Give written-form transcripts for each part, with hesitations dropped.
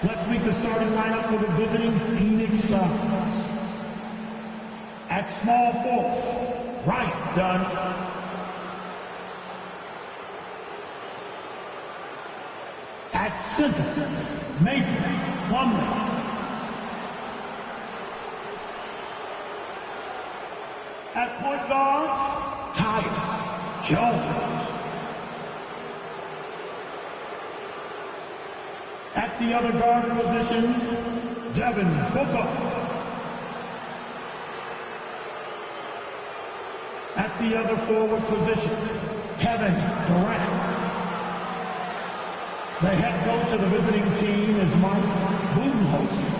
Let's meet the starting lineup for the visiting Phoenix Suns. At small forward, Wright Dunn. At center, Mason Plumlee. At point guard, Tyus Jones. At the other guard positions, Devin Booker. At the other forward position, Kevin Durant. The head coach of the visiting team is Mike Budenholzer.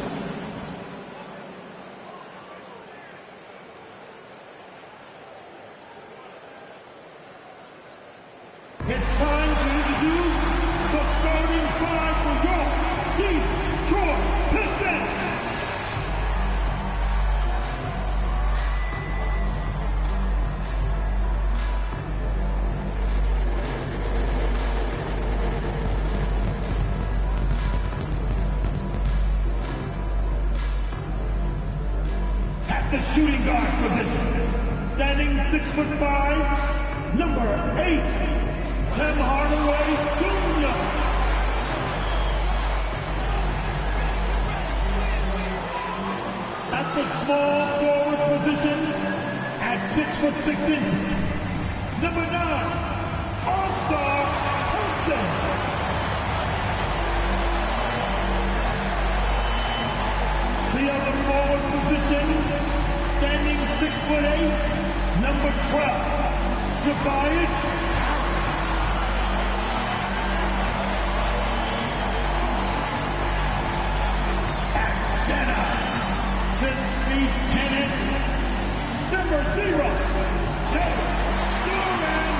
It's time to introduce the starting five for your Detroit Pistons. At the shooting guard position, standing 6'5", number 8. Tim Hardaway Jr. At the small forward position, at 6'6", number 9, All-Star Thompson. The other forward position, standing 6'8", number 12, Tobias. Center, 6 feet 10 inches, number 0, Jay Durant.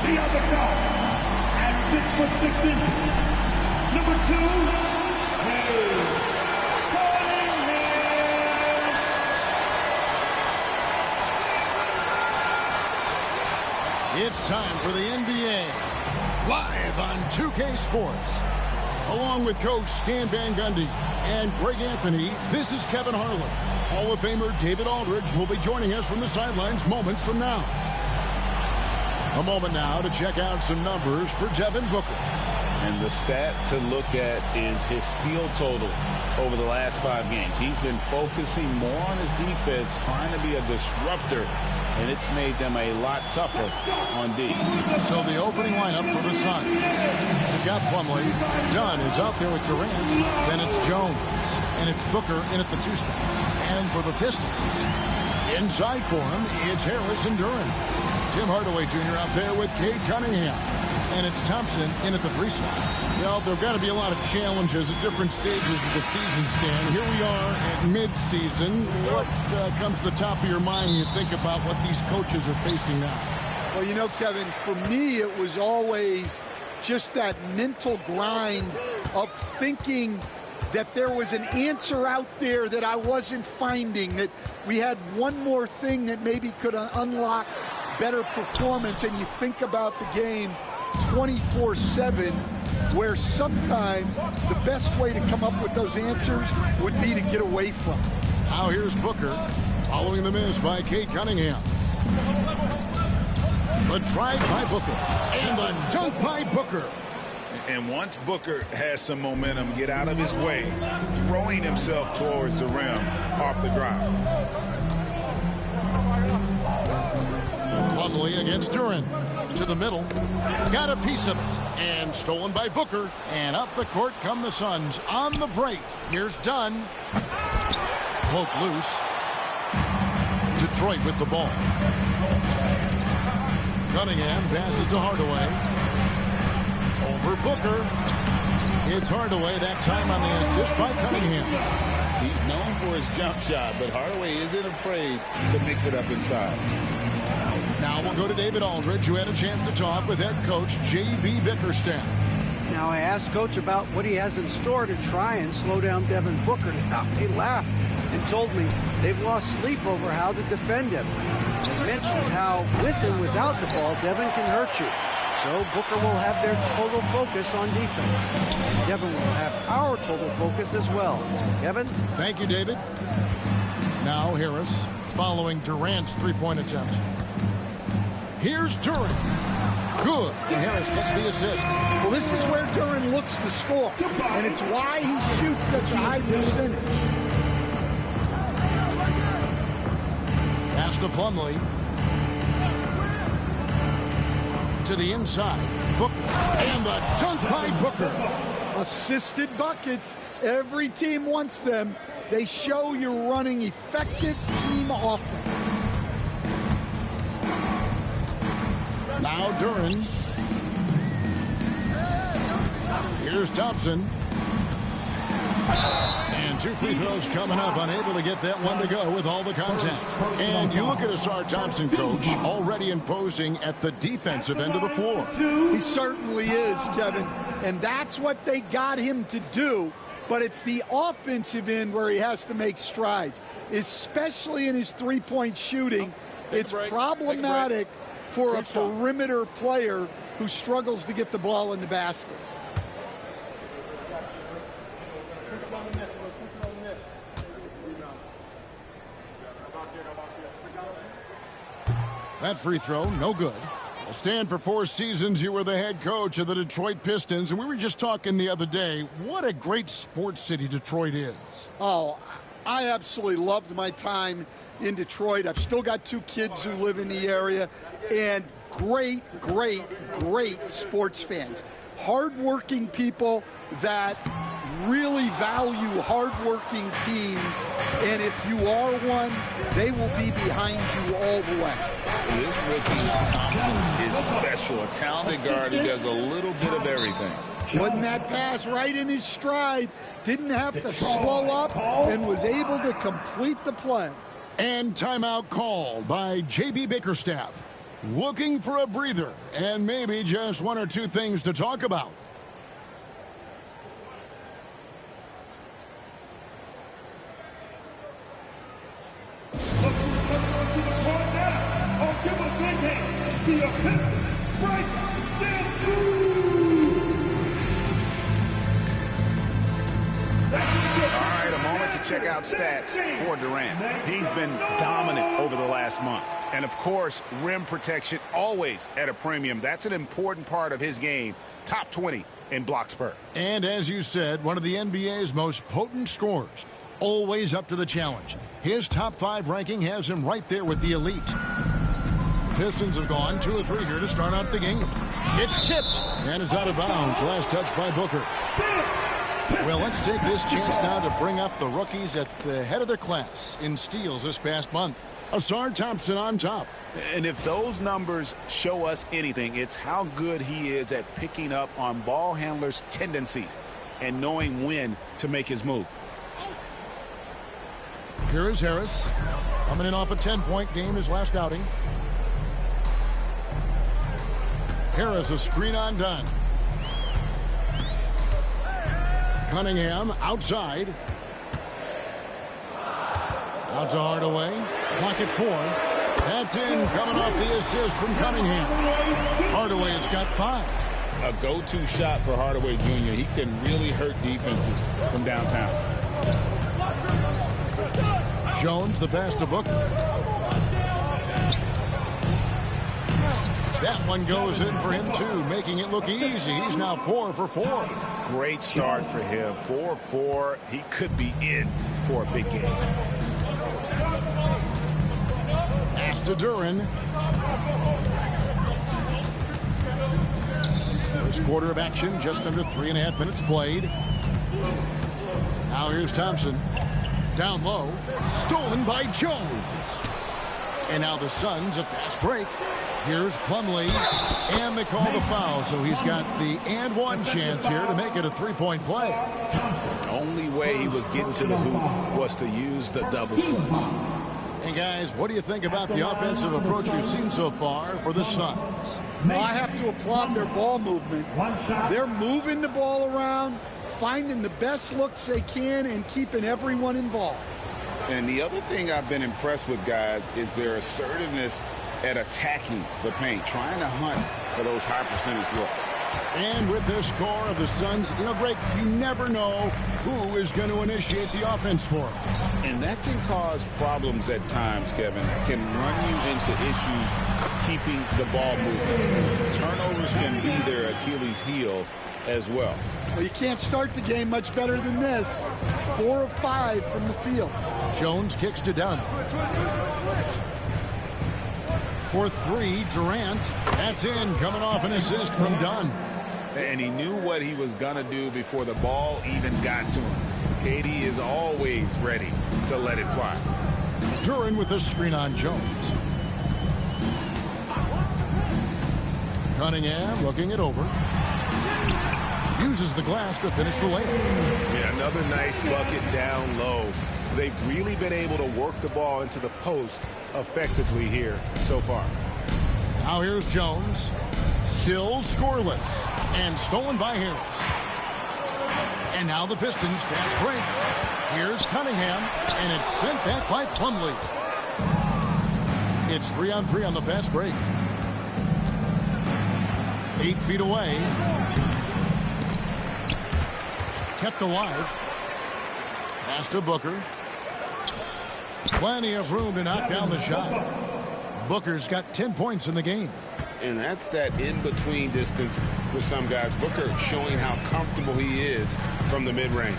The other guard, at 6'6", number 2, It's time for the NBA, live on 2K Sports. Along with Coach Stan Van Gundy and Greg Anthony, this is Kevin Harlan. Hall of Famer David Aldridge will be joining us from the sidelines moments from now. A moment now to check out some numbers for Devin Booker. And the stat to look at is his steal total over the last 5 games. He's been focusing more on his defense, trying to be a disruptor, and it's made them a lot tougher on D. So the opening lineup for the Suns. They've got Plumlee. Dunn is out there with Durant. Then it's Jones. And it's Booker in at the 2 spot. And for the Pistons, inside for him, it's Harris and Duran. Tim Hardaway Jr. out there with Cade Cunningham. And it's Thompson in at the 3 spot. Well, there have got to be a lot of challenges at different stages of the season, Stan. Here we are at mid-season. What comes to the top of your mind when you think about what these coaches are facing now? Well, you know, Kevin, for me, it was always just that mental grind of thinking that there was an answer out there that I wasn't finding, that we had one more thing that maybe could unlock better performance. And you think about the game 24/7, where sometimes the best way to come up with those answers would be to get away from it. Now here's Booker, following the miss by Cade Cunningham. The drive by Booker, and the dunk by Booker. And once Booker has some momentum, get out of his way, throwing himself towards the rim off the drive. Plumlee against Duran. To the middle. Got a piece of it. And stolen by Booker. And up the court come the Suns on the break. Here's Dunn. Cloak loose. Detroit with the ball. Cunningham passes to Hardaway. Over Booker. It's Hardaway, that time on the assist by Cunningham. He's known for his jump shot, but Hardaway isn't afraid to mix it up inside. Now we'll go to David Aldridge, who had a chance to talk with head coach J.B. Bickerstaff. Now I asked Coach about what he has in store to try and slow down Devin Booker. Now, he laughed and told me they've lost sleep over how to defend him. They mentioned how with and without the ball, Devin can hurt you. So Booker will have their total focus on defense. And Devin will have our total focus as well. Kevin? Thank you, David. Now Harris following Durant's three-point attempt. Here's Durant. Good. And Harris gets the assist. Well, this is where Durant looks to score, and it's why he shoots such a high percentage. Pass to Plumlee. To the inside. Booker. And the dunk by Booker. Assisted buckets. Every team wants them. They show you're running effective team offense. Now Duran. Here's Thompson. And two free throws coming up. Unable to get that one to go with all the contact. And you look at Asar Thompson, coach, already imposing at the defensive end of the floor. He certainly is, Kevin. And that's what they got him to do. But it's the offensive end where he has to make strides, especially in his three-point shooting. It's problematic for a perimeter player who struggles to get the ball in the basket. That free throw, no good. Well, Stan, for 4 seasons, you were the head coach of the Detroit Pistons, and we were just talking the other day, what a great sports city Detroit is. Oh, I absolutely loved my time in Detroit. I've still got 2 kids who live in the area, and great sports fans. Hardworking people that really value hardworking teams, and if you are one, they will be behind you all the way. This rookie Thompson is special, a talented guard who does a little bit of everything. Putting that pass right in his stride, didn't have to slow up, and was able to complete the play. And timeout called by J.B. Bickerstaff. Looking for a breather, and maybe just 1 or 2 things to talk about. Check out stats for Durant. He's been dominant over the last month. And, of course, rim protection always at a premium. That's an important part of his game. Top 20 in block spurt. And as you said, one of the NBA's most potent scorers. Always up to the challenge. His top 5 ranking has him right there with the elite. Pistons have gone 2 or 3 here to start out the game. It's tipped. And it's out of bounds. Last touch by Booker. Well, let's take this chance now to bring up the rookies at the head of their class in steals this past month. Asar Thompson on top. And if those numbers show us anything, it's how good he is at picking up on ball handlers' tendencies and knowing when to make his move. Here is Harris, coming in off a 10-point game his last outing. Harris, a screen on done. Cunningham outside. Out to Hardaway. Clock at 4. That's in, coming off the assist from Cunningham. Hardaway has got 5. A go-to shot for Hardaway Jr. He can really hurt defenses from downtown. Jones, the pass to Booker. That one goes in for him, too, making it look easy. He's now 4 for 4. Great start for him. 4-4. He could be in for a big game. Pass to Duran. First quarter of action, just under 3.5 minutes played. Now here's Thompson. Down low. Stolen by Jones. And now the Suns, a fast break. Here's Plumlee, and they call the foul, so he's got the and one chance here to make it a 3-point play. The only way he was getting to the hoop was to use the double clutch. And guys, what do you think about the offensive approach we've seen so far for the Suns? Well, I have to applaud their ball movement. They're moving the ball around, finding the best looks they can, and keeping everyone involved. And the other thing I've been impressed with, guys, is their assertiveness at attacking the paint, trying to hunt for those high percentage looks. And with this score of the Suns, Greg, you never know who is going to initiate the offense for them. And that can cause problems at times, Kevin. Can run you into issues keeping the ball moving. Turnovers can be their Achilles heel as well. Well, you can't start the game much better than this. 4 of 5 from the field. Jones kicks to Dunn. For 3, Durant. That's in, coming off an assist from Dunn. And he knew what he was going to do before the ball even got to him. KD is always ready to let it fly. Duran with a screen on Jones. Cunningham looking it over. Uses the glass to finish the layup. Yeah, another nice bucket down low. They've really been able to work the ball into the post effectively here so far. Now here's Jones. Still scoreless. And stolen by Harris. And now the Pistons fast break. Here's Cunningham. And it's sent back by Plumlee. It's 3-on-3 on the fast break. 8 feet away. Kept alive. Pass to Booker. Plenty of room to knock down the shot. Booker's got 10 points in the game. And that's that in-between distance for some guys. Booker showing how comfortable he is from the mid-range.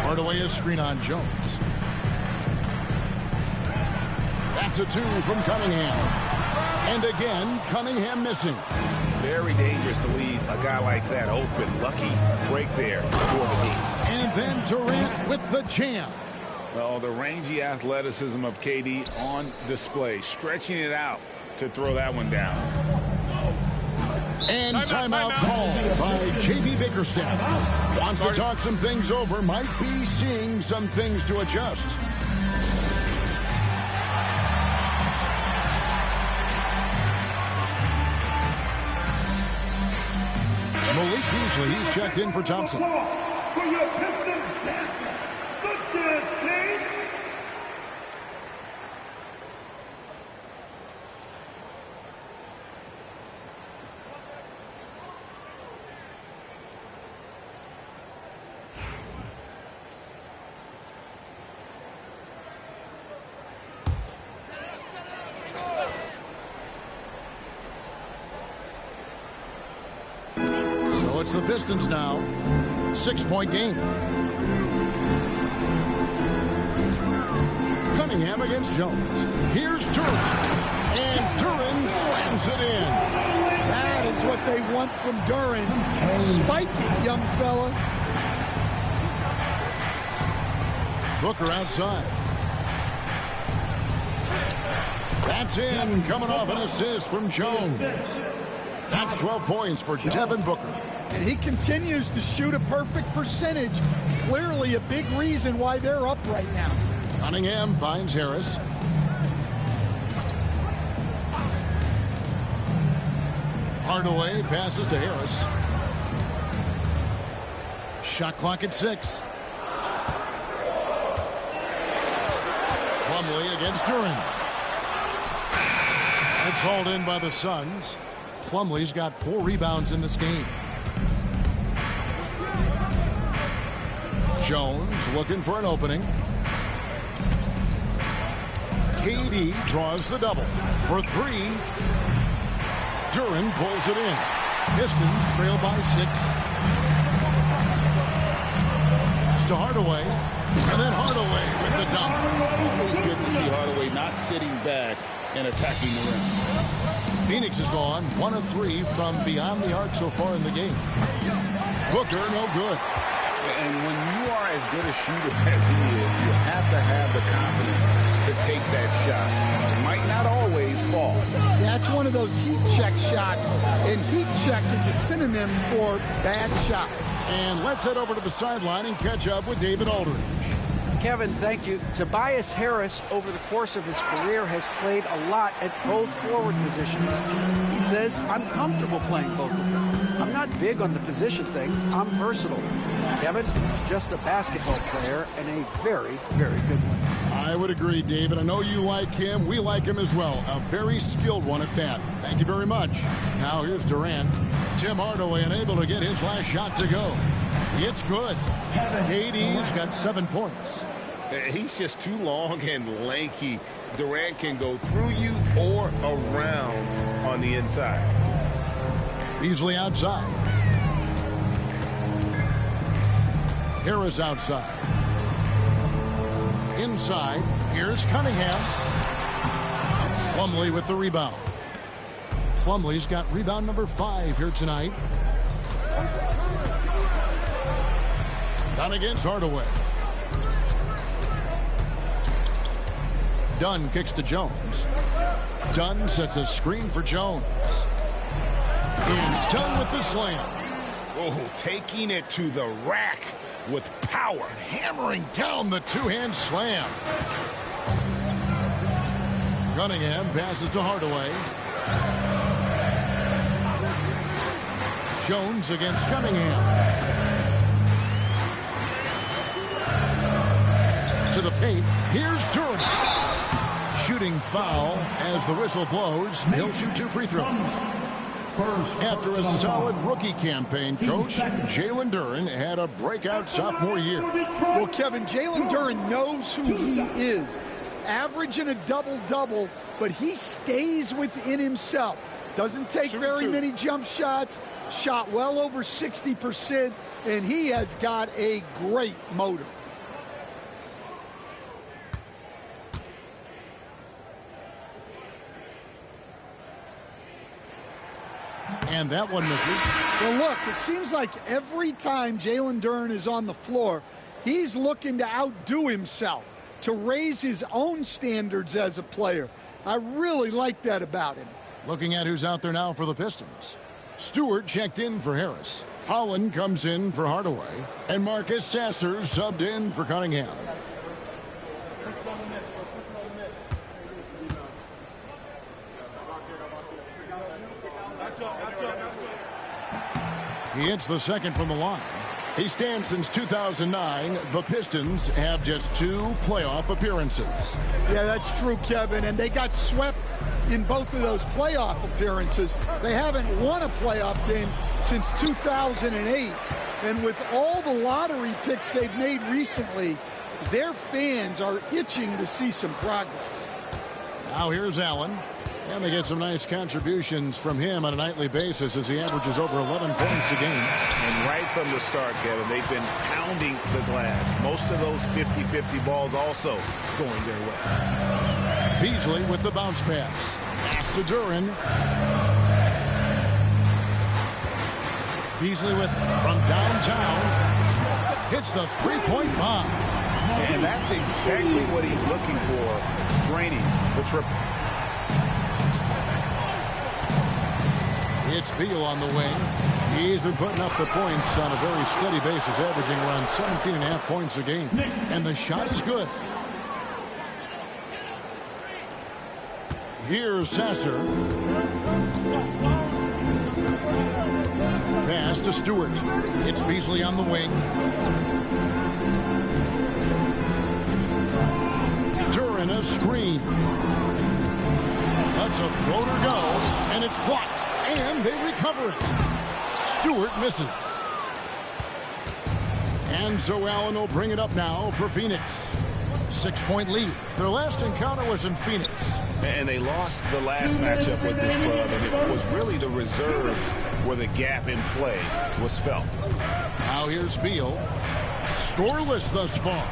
Hardaway is screen on Jones. That's a 2 from Cunningham. And again, Cunningham missing. Very dangerous to leave a guy like that open. Lucky break there for the deep. And then Durant with the jam. Well, the rangy athleticism of KD on display. Stretching it out to throw that one down. And timeout called by J.B. Bickerstaff. Wants to talk some things over. Might be seeing some things to adjust. Malik Beasley, he's checked in for Thompson. For your Pistons dancer, the dance team. So it's the Pistons now. 6-point game. Cunningham against Jones. Here's Duran. And Duran slams it in. That is what they want from Duran. Spike it, young fella. Booker outside. That's in, coming off an assist from Jones. That's 12 points for Devin Booker. And he continues to shoot a perfect percentage. Clearly a big reason why they're up right now. Cunningham finds Harris. Hardaway passes to Harris. Shot clock at 6. Plumlee against Duran. It's hauled in by the Suns. Plumlee's got 4 rebounds in this game. Jones looking for an opening. KD draws the double for 3. Duran pulls it in. Pistons trail by 6. Pass to Hardaway. And then Hardaway with the dunk. It's good to see Hardaway not sitting back and attacking the rim. Phoenix has gone 1 of 3 from beyond the arc so far in the game. Booker, no good. And when you are as good a shooter as he is, you have to have the confidence to take that shot. It might not always fall. That's one of those heat check shots. And heat check is a synonym for bad shot. And let's head over to the sideline and catch up with David Aldridge. Kevin, thank you. Tobias Harris, over the course of his career, has played a lot at both forward positions. He's says, I'm comfortable playing both of them. I'm not big on the position thing. I'm versatile. Kevin is just a basketball player and a very, very good one. I would agree, David. I know you like him. We like him as well. A very skilled one at that. Thank you very much. Now here's Durant. Tim Hardaway unable to get his last shot to go. It's good. KD's got 7 points. He's just too long and lanky. Durant can go through you or around on the inside. Beasley outside. Harris outside. Inside, here's Cunningham. Plumlee with the rebound. Plumlee's got rebound number 5 here tonight. Done against Hardaway. Dunn kicks to Jones. Dunn sets a screen for Jones. And Dunn with the slam. Oh, taking it to the rack with power. Hammering down the two-hand slam. Cunningham passes to Hardaway. Jones against Cunningham. To the paint. Here's Durant. Shooting foul as the whistle blows. He'll shoot 2 free throws. After a solid rookie campaign, Coach, Jalen Duren had a breakout sophomore year. Well, Kevin, Jalen Duren knows who he is. Averaging a double-double, but he stays within himself. Doesn't take very many jump shots. Shot well over 60%, and he has got a great motor. And that one misses. Well, look, it seems like every time Jalen Duren is on the floor, he's looking to outdo himself, to raise his own standards as a player. I really like that about him. Looking at who's out there now for the Pistons. Stewart checked in for Harris. Holland comes in for Hardaway. And Marcus Sasser subbed in for Cunningham. He hits the second from the line. He stands since 2009. The Pistons have just 2 playoff appearances. Yeah, that's true, Kevin. And they got swept in both of those playoff appearances. They haven't won a playoff game since 2008. And with all the lottery picks they've made recently, their fans are itching to see some progress. Now here's Allen. And they get some nice contributions from him on a nightly basis as he averages over 11 points a game. And right from the start, Kevin, they've been pounding the glass. Most of those 50-50 balls also going their way. Beasley with the bounce pass. Pass to Duren. Beasley with from downtown. Hits the three-point bomb. And that's exactly what he's looking for. Draining the triple. It's Beal on the wing. He's been putting up the points on a very steady basis, averaging around 17.5 points a game. And the shot is good. Here's Sasser. Pass to Stewart. It's Beasley on the wing. Duren a screen. Lets a floater go, and it's blocked. And they recover it. Stewart misses. And so Allen will bring it up now for Phoenix. 6-point lead. Their last encounter was in Phoenix. And they lost the last matchup with this club, and it was really the reserves where the gap in play was felt. Now here's Beal. Scoreless thus far.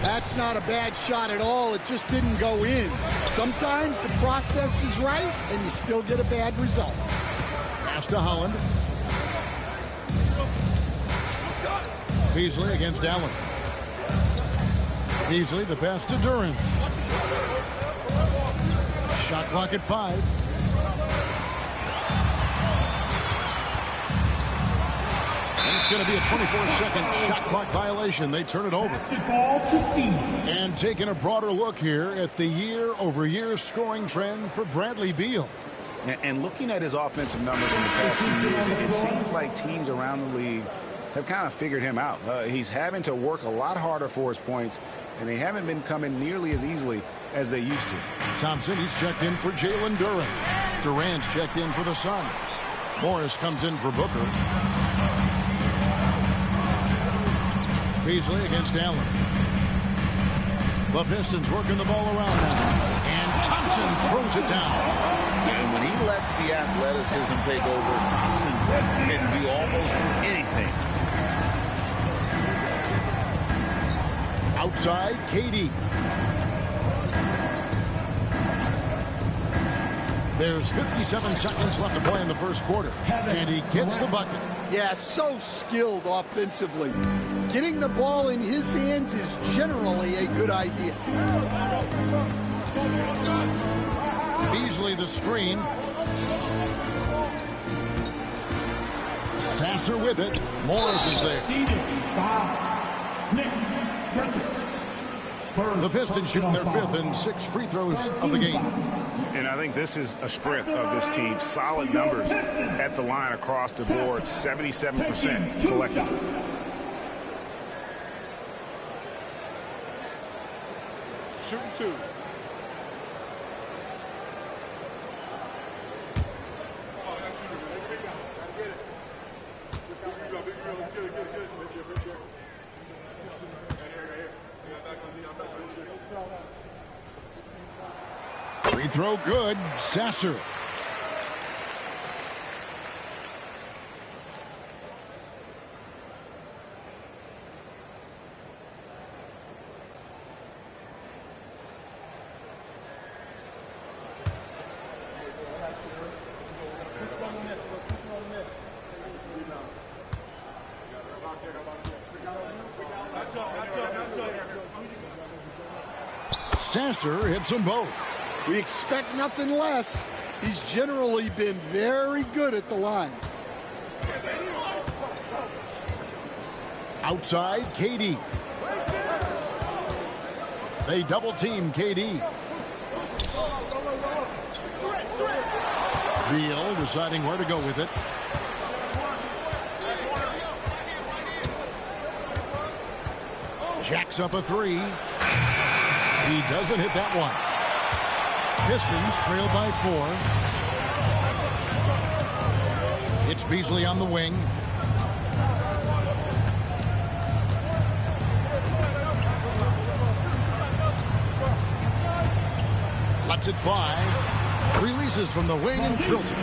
That's not a bad shot at all. It just didn't go in. Sometimes the process is right, and you still get a bad result. Pass to Holland. Beasley against Allen. Beasley, the pass to Duren. Shot clock at 5. And it's going to be a 24-second shot clock violation. They turn it over. And taking a broader look here at the year-over-year scoring trend for Bradley Beal. And looking at his offensive numbers in the past few years, it seems like teams around the league have kind of figured him out. He's having to work a lot harder for his points, and they haven't been coming nearly as easily as they used to. Thompson, he's checked in for Jalen Duren. Durant's checked in for the Suns. Morris comes in for Booker. Beasley against Allen. The Pistons working the ball around now. And Thompson throws it down. And when he lets the athleticism take over, Thompson can do almost anything. Outside, KD. There's 57 seconds left to play in the first quarter. And he gets the bucket. Yeah, so skilled offensively. Getting the ball in his hands is generally a good idea. Beasley the screen. Sasser with it. Morris is there. The Pistons shooting their 5th and 6th free throws of the game. And I think this is a strength of this team. Solid numbers at the line across the board. 77% collectively. Shooting 2. Free throw good. Sasser. Sasser hits them both. We expect nothing less. He's generally been very good at the line. Outside, KD. They double team KD. Beal deciding where to go with it. Jacks up a 3. He doesn't hit that one. Pistons trail by 4. It's Beasley on the wing. Lets it fly. Releases from the wing and drills it.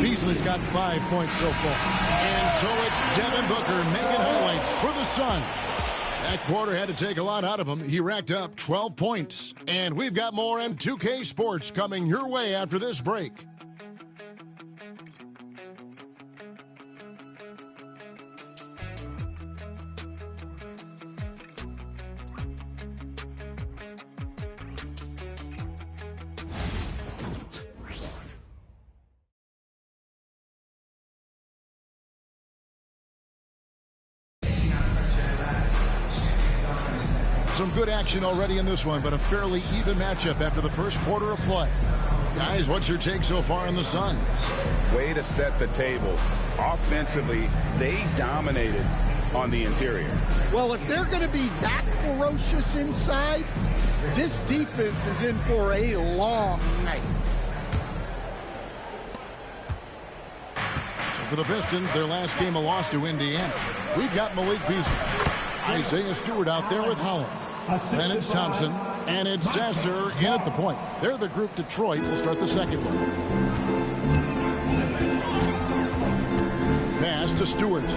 Beasley's got 5 points so far. And so it's Devin Booker making highlights for the Suns. That quarter had to take a lot out of him. He racked up 12 points. And we've got more M2K Sports coming your way after this break. Some good action already in this one, but a fairly even matchup after the first quarter of play. Guys, what's your take so far on the Suns? Way to set the table. Offensively, they dominated on the interior. Well, if they're going to be that ferocious inside, this defense is in for a long night. So for the Pistons, their last game a loss to Indiana. We've got Malik Beasley. Isaiah Stewart out there with Howard. Then it's Thompson, and it's Sasser in at the point. They're the group Detroit will start the second one. Pass to Stewart.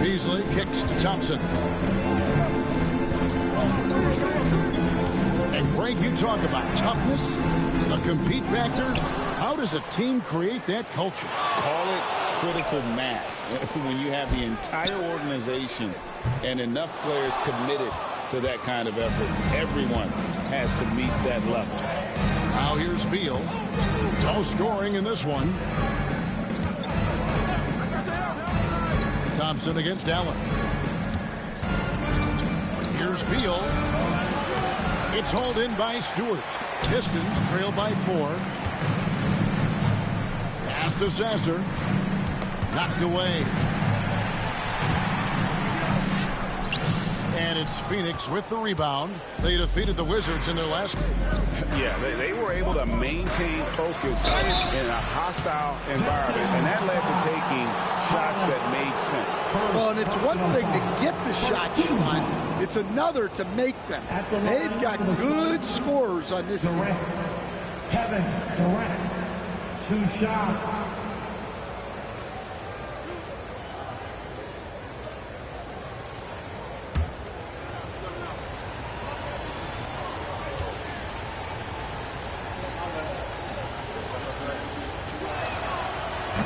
Beasley kicks to Thompson. And Greg, you talk about toughness, a compete factor. How does a team create that culture? Call it critical mass. When you have the entire organization and enough players committed to that kind of effort, everyone has to meet that level. Now here's Beal. No scoring in this one. Thompson against Allen. Here's Beal. It's hauled in by Stewart. Pistons trail by 4. Pass to Sasser. Knocked away. And it's Phoenix with the rebound. They defeated the Wizards in their last game. Yeah, they were able to maintain focus in a hostile environment, and that led to taking shots that made sense. Well, and it's one thing to get the shots you want. It's another to make them. They've got good scorers on this team. Kevin Durant, 2 shots.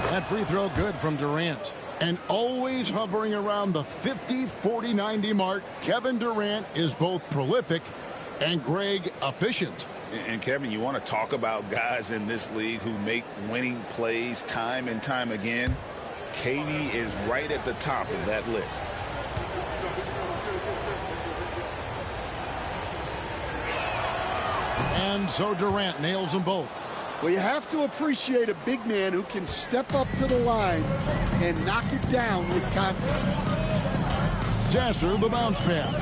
That free throw good from Durant. And always hovering around the 50, 40, 90 mark, Kevin Durant is both prolific and, Greg, efficient. And Kevin, you want to talk about guys in this league who make winning plays time and time again? KD is right at the top of that list. And so Durant nails them both. Well, you have to appreciate a big man who can step up to the line and knock it down with confidence. Sasser, the bounce pass.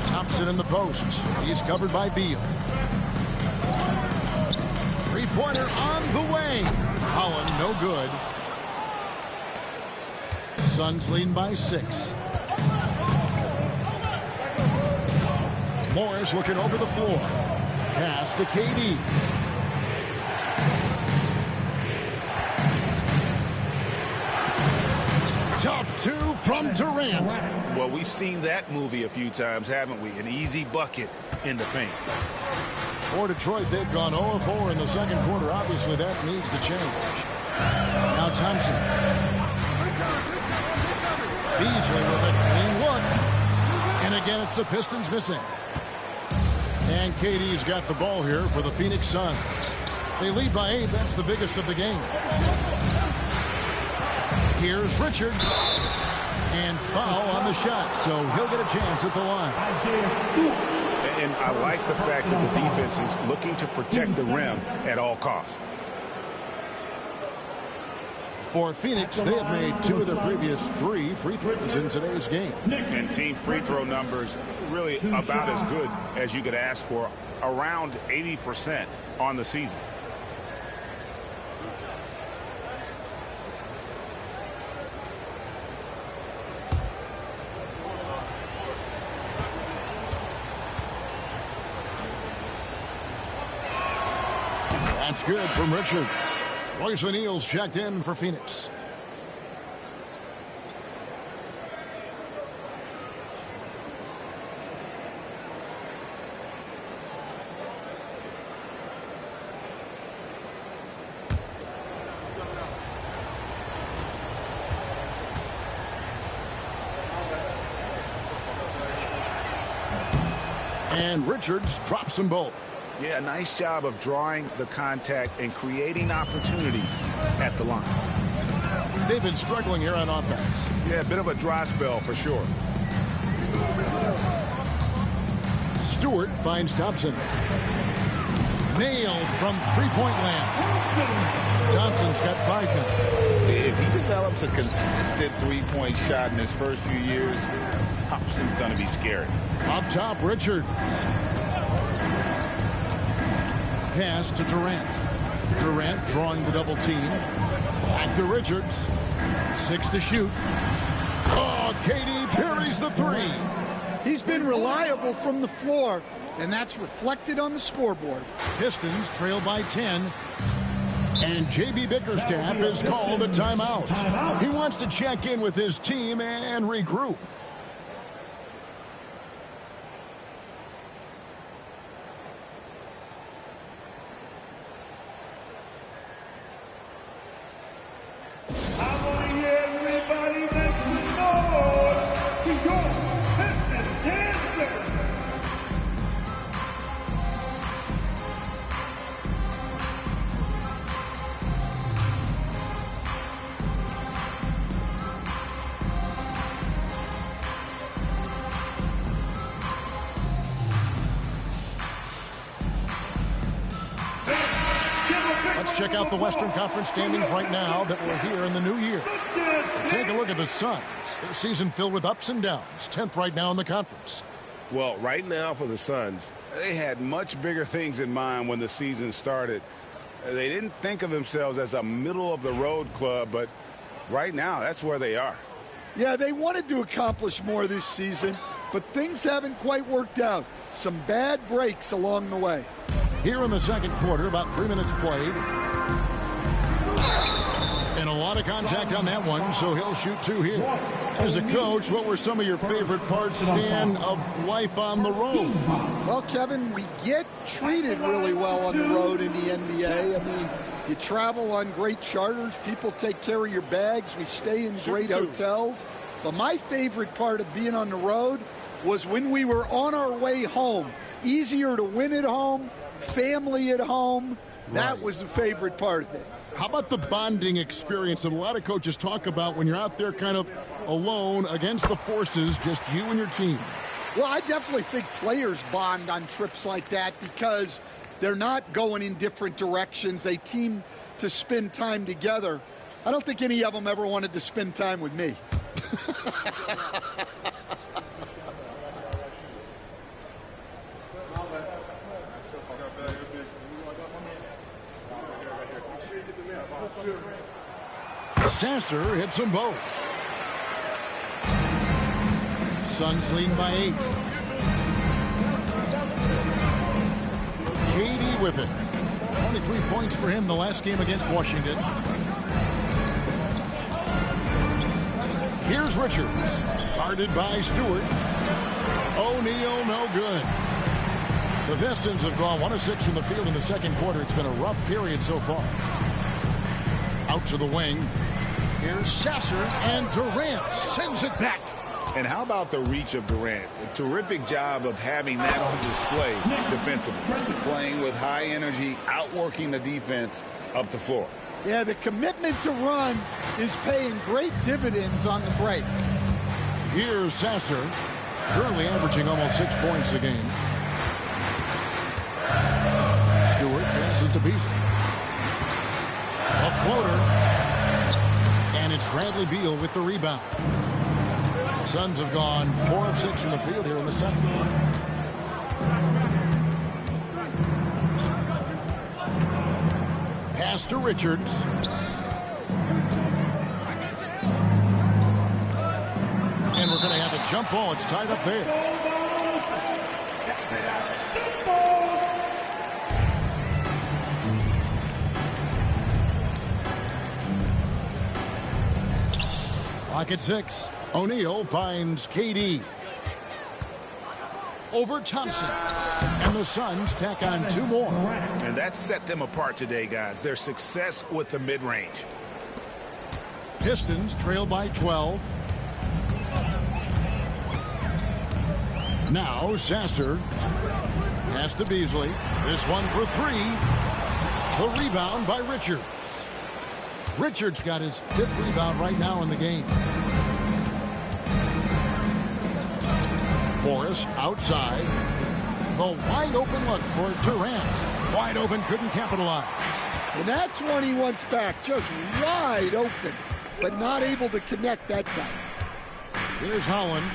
Thompson in the post. He's covered by Beal. Three-pointer on the way. Holland, no good. Suns leading by 6. Morris looking over the floor. Pass to KD. Tough 2 from Durant. Well, we've seen that movie a few times, haven't we? An easy bucket in the paint. For Detroit, they've gone 0-4 in the second quarter. Obviously, that needs to change. Now Thompson. Beasley with a clean look. And again, it's the Pistons missing. And KD's got the ball here for the Phoenix Suns. They lead by 8. That's the biggest of the game. Here's Richards. And foul on the shot, so he'll get a chance at the line. And I like the fact that the defense is looking to protect the rim at all costs. For Phoenix, they have made 2 of their previous 3 free throws in today's game. And team free throw numbers really about as good as you could ask for, around 80% on the season. That's good from Richards. Royce O'Neal's checked in for Phoenix. And Richards drops them both. Yeah, nice job of drawing the contact and creating opportunities at the line. They've been struggling here on offense. Yeah, a bit of a dry spell for sure. Stewart finds Thompson. Nailed from three-point land. Thompson's got 5 now. If he develops a consistent three-point shot in his first few years, Thompson's going to be scary. Up top, Richards. Pass to Durant. Durant drawing the double team. Back to Richards. 6 to shoot. Oh, KD parries the 3. He's been reliable from the floor, and that's reflected on the scoreboard. Pistons trail by 10. And J.B. Bickerstaff has called a timeout. He wants to check in with his team and regroup. Let's check out the Western Conference standings right now that we're here in the new year. Take a look at the Suns. Their season filled with ups and downs. 10th right now in the conference. Well, right now for the Suns, They had much bigger things in mind when the season started. They didn't think of themselves as a middle-of-the-road club, but right now, that's where they are. Yeah, they wanted to accomplish more this season, but things haven't quite worked out. Some bad breaks along the way. Here in the second quarter, about 3 minutes played. And a lot of contact on that one, so he'll shoot 2 here. As a coach, what were some of your favorite parts, Stan, of life on the road? Well, Kevin, we get treated really well on the road in the NBA. I mean, you travel on great charters. People take care of your bags. We stay in great hotels. But my favorite part of being on the road was when we were on our way home. Easier to win at home, family at home. That was the favorite part of it. How about the bonding experience that a lot of coaches talk about when you're out there kind of alone against the forces, just you and your team? Well, I definitely think players bond on trips like that because they're not going in different directions. They team to spend time together. I don't think any of them ever wanted to spend time with me. Sasser hits them both. Suns lead by 8. KD with it. 23 points for him the last game against Washington. Here's Richards. Guarded by Stewart. O'Neal, no good. The Pistons have gone 1 of 6 from the field in the second quarter. It's been a rough period so far. Out to the wing. Here's Sasser, and Durant sends it back. And how about the reach of Durant? A terrific job of having that on display defensively. Playing with high energy, outworking the defense up the floor. Yeah, the commitment to run is paying great dividends on the break. Here's Sasser, currently averaging almost 6 points a game. Stewart passes to Beasley. A floater. And it's Bradley Beal with the rebound. The Suns have gone 4 of 6 from the field here in the second. Pass to Richards. And we're going to have a jump ball. It's tied up there. Clock at 6. O'Neal finds KD. Over Thompson. And the Suns tack on 2 more. And that set them apart today, guys. Their success with the mid-range. Pistons trail by 12. Now Sasser. Pass to Beasley. This one for 3. The rebound by Richards. Richards got his 5th rebound right now in the game. Morris outside. The wide open look for Durant. Wide open, couldn't capitalize. And that's one he wants back. Just wide open, but not able to connect that time. Here's Holland.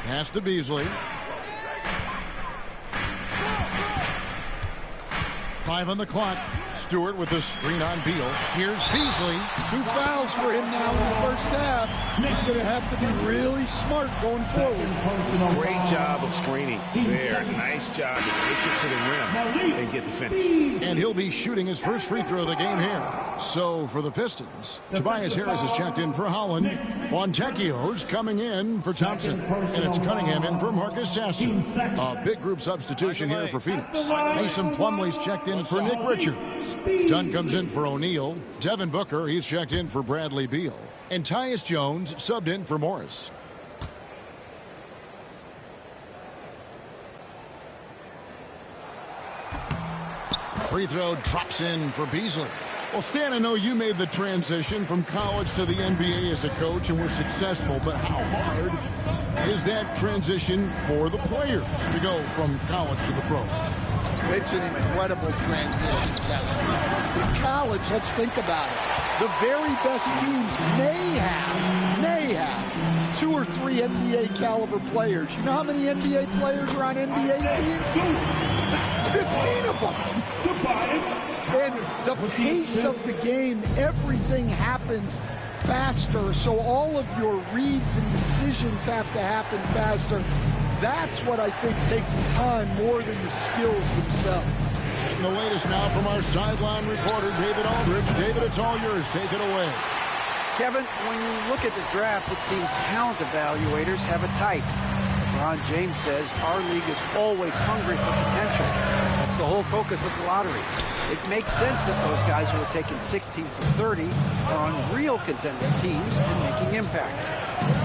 Pass to Beasley. 5 on the clock. Stewart with the screen on Beal. Here's Beasley. 2 fouls for him now in the first half. He's going to have to be really smart going forward. Great job of screening there. Nice job to take it to the rim and get the finish. And he'll be shooting his first free throw of the game here. So for the Pistons, Tobias Harris is checked in for Holland. Fontecchio's coming in for Thompson. And it's Cunningham in for Marcus Sasser. A big group substitution here for Phoenix. Mason Plumlee's checked in for Nick Richards. Dunn comes in for O'Neal. Devin Booker, he's checked in for Bradley Beal. And Tyus Jones subbed in for Morris. The free throw drops in for Beasley. Well, Stan, I know you made the transition from college to the NBA as a coach and were successful, but how hard is that transition for the players to go from college to the pros? It's an incredible transition, Kevin. In college, let's think about it. The very best teams may have 2 or 3 NBA caliber players. You know how many NBA players are on NBA teams? 15 of them. And the pace of the game, everything happens faster, so all of your reads and decisions have to happen faster. That's what I think takes the time more than the skills themselves. And the latest now from our sideline reporter, David Aldridge. David, it's all yours. Take it away. Kevin, when you look at the draft, it seems talent evaluators have a type. LeBron James says our league is always hungry for potential. That's the whole focus of the lottery. It makes sense that those guys who are taking 16 from 30 are on real contending teams and making impacts.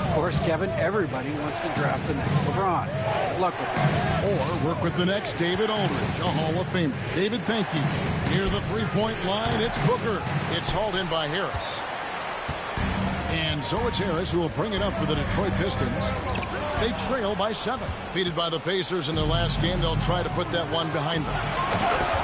Of course, Kevin, everybody wants to draft the next LeBron. Good luck with that. Or work with the next David Aldridge, a Hall of Famer. David, thank you. Near the three-point line, it's Booker. It's hauled in by Harris. And so it's Harris who will bring it up for the Detroit Pistons. They trail by 7. Defeated by the Pacers in their last game, they'll try to put that one behind them.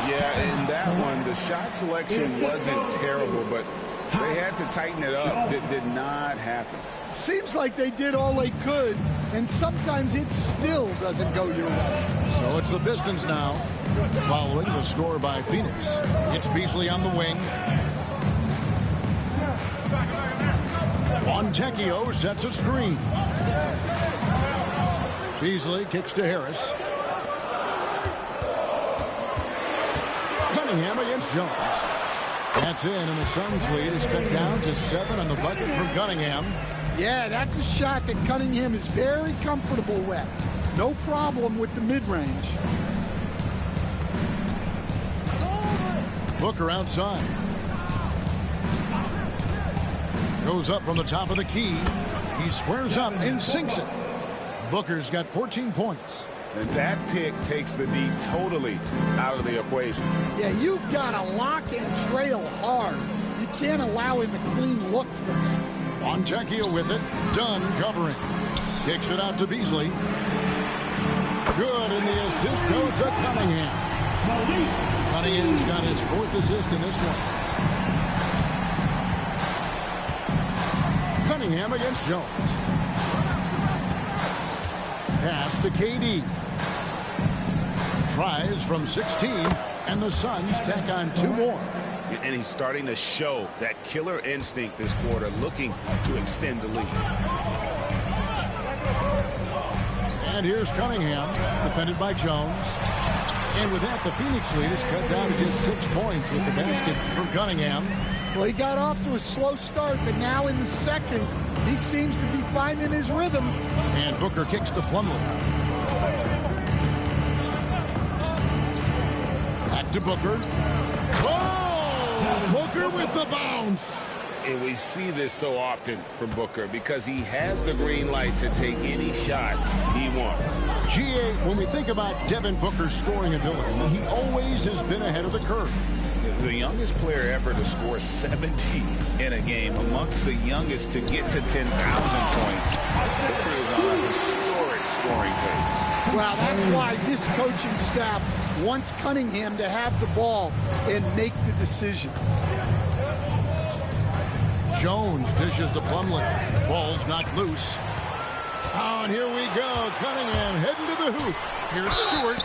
Yeah, in that one, the shot selection wasn't terrible, but they had to tighten it up. It did not happen. Seems like they did all they could, and sometimes it still doesn't go your way. So it's the Pistons now, following the score by Phoenix. It's Beasley on the wing. Fontecchio sets a screen. Beasley kicks to Harris. Cunningham against Jones. That's in, and the Suns' lead is cut down to 7 on the bucket from Cunningham. Yeah, that's a shot that Cunningham is very comfortable with. No problem with the mid-range. Booker outside. Goes up from the top of the key. He squares up and sinks it. Booker's got 14 points. And that pick takes the D totally out of the equation. Yeah, you've got to lock and trail hard. You can't allow him a clean look from that. Fontecchio with it. Dunn covering. Kicks it out to Beasley. Good, and the assist goes to Cunningham. Cunningham's got his 4th assist in this one. Cunningham against Jones. Pass to KD. Tries from 16, and the Suns tack on 2 more. And he's starting to show that killer instinct this quarter, looking to extend the lead. And here's Cunningham, defended by Jones. And with that, the Phoenix lead is cut down to just 6 points with the basket from Cunningham. Well, he got off to a slow start, but now in the second, he seems to be finding his rhythm. And Booker kicks to Plumlee. Back to Booker. Oh! Booker with the bounce. And we see this so often from Booker because he has the green light to take any shot he wants. GA, when we think about Devin Booker's scoring ability, he always has been ahead of the curve. The youngest player ever to score 70 in a game, amongst the youngest to get to 10,000 points. Booker is on a historic scoring pace. Well, that's why this coaching staff wants Cunningham to have the ball and make the decisions. Jones dishes to Plumlee. Ball's knocked loose. Oh, and here we go. Cunningham heading to the hoop. Here's Stewart.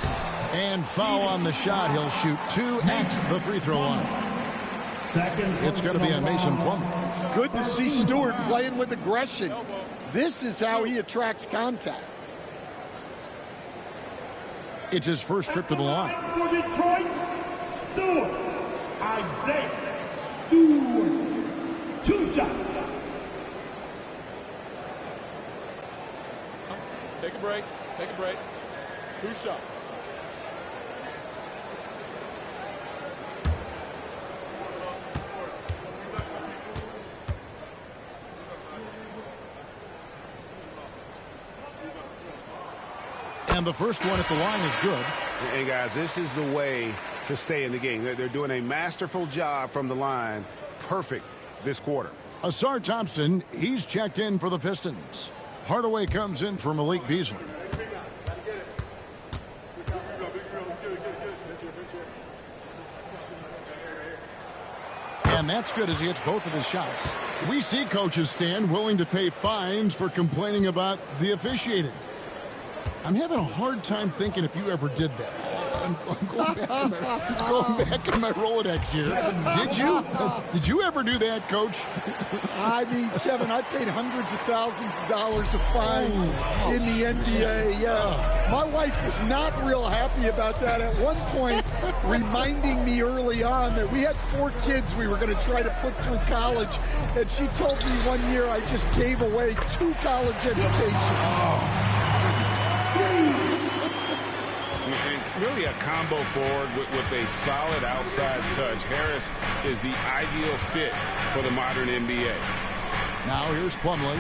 And foul on the shot. He'll shoot 2 at the free throw line. It's going to be on Mason Plumlee. Good to see Stewart playing with aggression. This is how he attracts contact. It's his first trip to the line. For Detroit, Stewart. Isaiah Stewart. 2 shots. Take a break. Take a break. 2 shots. And the first one at the line is good. And guys, this is the way to stay in the game. They're doing a masterful job from the line. Perfect this quarter. Asar Thompson, he's checked in for the Pistons. Hardaway comes in for Malik Beasley. And that's good as he hits both of his shots. We see coaches stand willing to pay fines for complaining about the officiating. I'm having a hard time thinking if you ever did that. I'm going back in my Rolodex here. Did you ever do that, Coach? I mean, Kevin, I paid hundreds of thousands of dollars of fines in the NBA. Yeah, my wife was not real happy about that. At one point, reminding me early on that we had 4 kids we were going to try to put through college, and she told me one year I just gave away 2 college educations. Really a combo forward with a solid outside touch. Harris is the ideal fit for the modern NBA. Now here's Plumlee.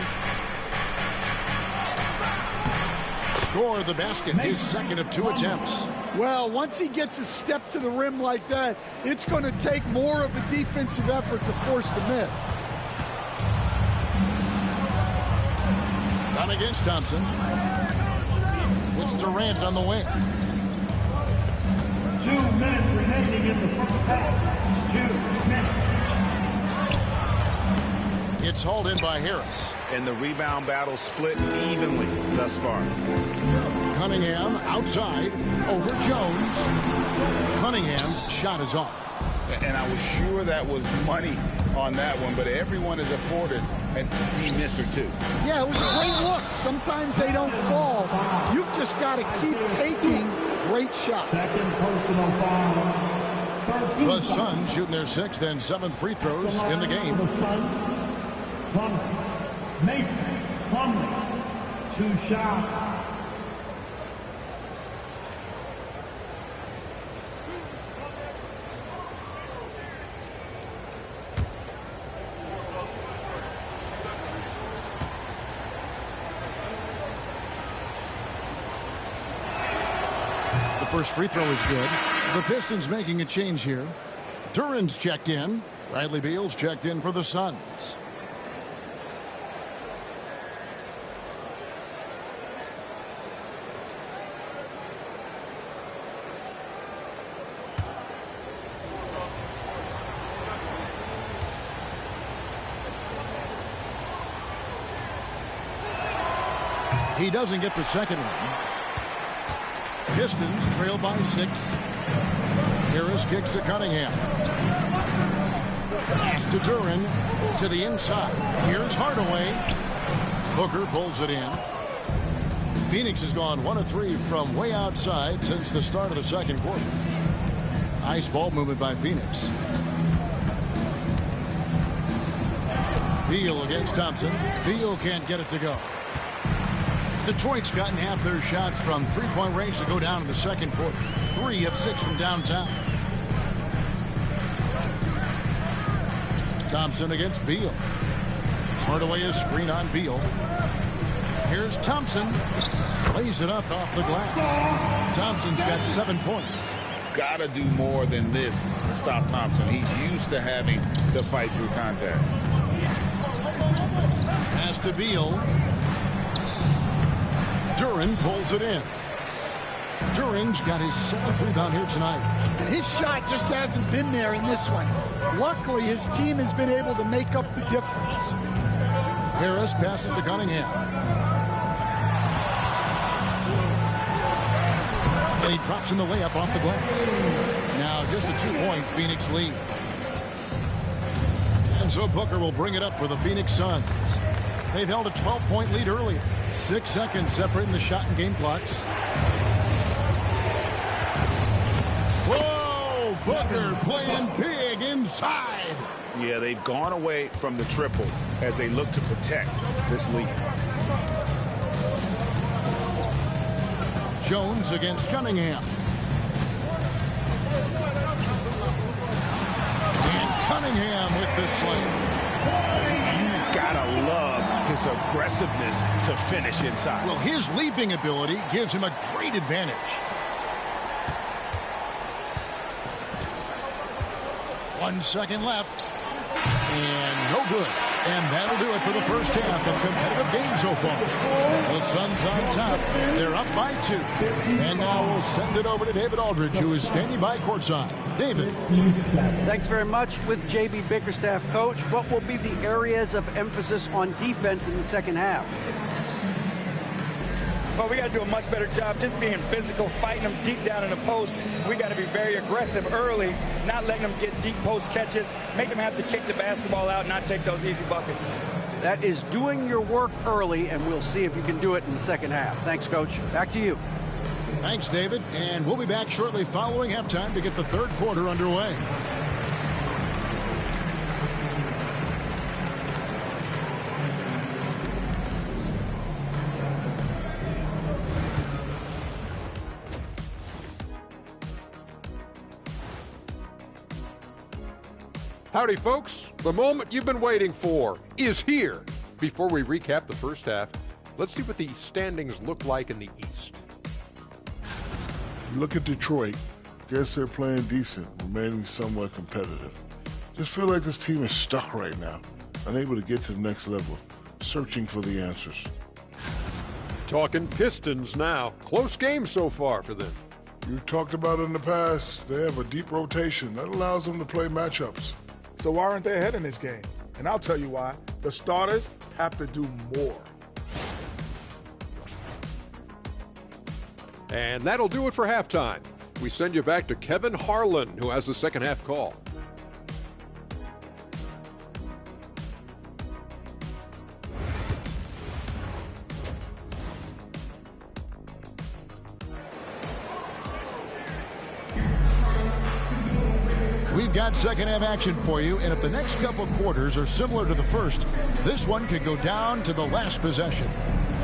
Score the basket, his second of 2 attempts. Well, once he gets a step to the rim like that, it's going to take more of a defensive effort to force the miss. Done against Thompson. It's Durant on the wing. 2 minutes remaining in the first half. 2 minutes. It's hauled in by Harris. And the rebound battle split evenly thus far. Cunningham outside over Jones. Cunningham's shot is off. And I was sure that was money on that one, but everyone is afforded an easy miss or 2. Yeah, it was a great look. Sometimes they don't fall. You've just got to keep taking great shots. Second personal foul. The Suns shooting their 6th and 7th free throws in the game. The Suns, Plumlee, Mason, Plumlee, 2 shots. First free throw is good. The Pistons making a change here. Duran's checked in. Bradley Beal's checked in for the Suns. He doesn't get the second one. Pistons trail by 6. Harris kicks to Cunningham. Pass to Duran to the inside. Here's Hardaway. Booker pulls it in. Phoenix has gone 1 of 3 from way outside since the start of the second quarter. Nice ball movement by Phoenix. Beal against Thompson. Beal can't get it to go. Detroit's gotten half their shots from 3-point range to go down in the second quarter. 3 of 6 from downtown. Thompson against Beal. Hardaway is screen on Beal. Here's Thompson. Lays it up off the glass. Thompson's got 7 points. Got to do more than this to stop Thompson. He's used to having to fight through contact. Pass to Beal. Duran pulls it in. Duran's got his 7th rebound here tonight. And his shot just hasn't been there in this one. Luckily, his team has been able to make up the difference. Harris passes to Cunningham. And he drops in the layup off the glass. Now just a 2-point Phoenix lead. And so Booker will bring it up for the Phoenix Suns. They've held a 12-point lead earlier. 6 seconds separating the shot and game clocks. Whoa! Booker playing big inside. Yeah, they've gone away from the triple as they look to protect this lead. Jones against Cunningham. And Cunningham with the slam. You gotta love his aggressiveness to finish inside. Well, his leaping ability gives him a great advantage. One second left. And no good. And that'll do it for the first half of competitive games so far. The Suns on top. They're up by 2. And now we'll send it over to David Aldridge, who is standing by courtside. David. Thanks very much. With J.B. Bickerstaff, Coach, what will be the areas of emphasis on defense in the second half? Well, we got to do a much better job just being physical, fighting them deep down in the post. We got to be very aggressive early, not letting them get deep post catches, make them have to kick the basketball out, not take those easy buckets. That is doing your work early, and we'll see if you can do it in the second half. Thanks, Coach. Back to you. Thanks, David. And we'll be back shortly following halftime to get the third quarter underway. Howdy, folks. The moment you've been waiting for is here. Before we recap the first half, let's see what the standings look like in the East. Look at Detroit. Guess they're playing decent, remaining somewhat competitive. Just feel like this team is stuck right now, unable to get to the next level, searching for the answers. Talking Pistons now. Close game so far for them. You talked about it in the past. They have a deep rotation. That allows them to play matchups. So why aren't they ahead in this game? And I'll tell you why. The starters have to do more. And that'll do it for halftime. We send you back to Kevin Harlan, who has the second half call. We've got second half action for you, and if the next couple quarters are similar to the first, this one could go down to the last possession.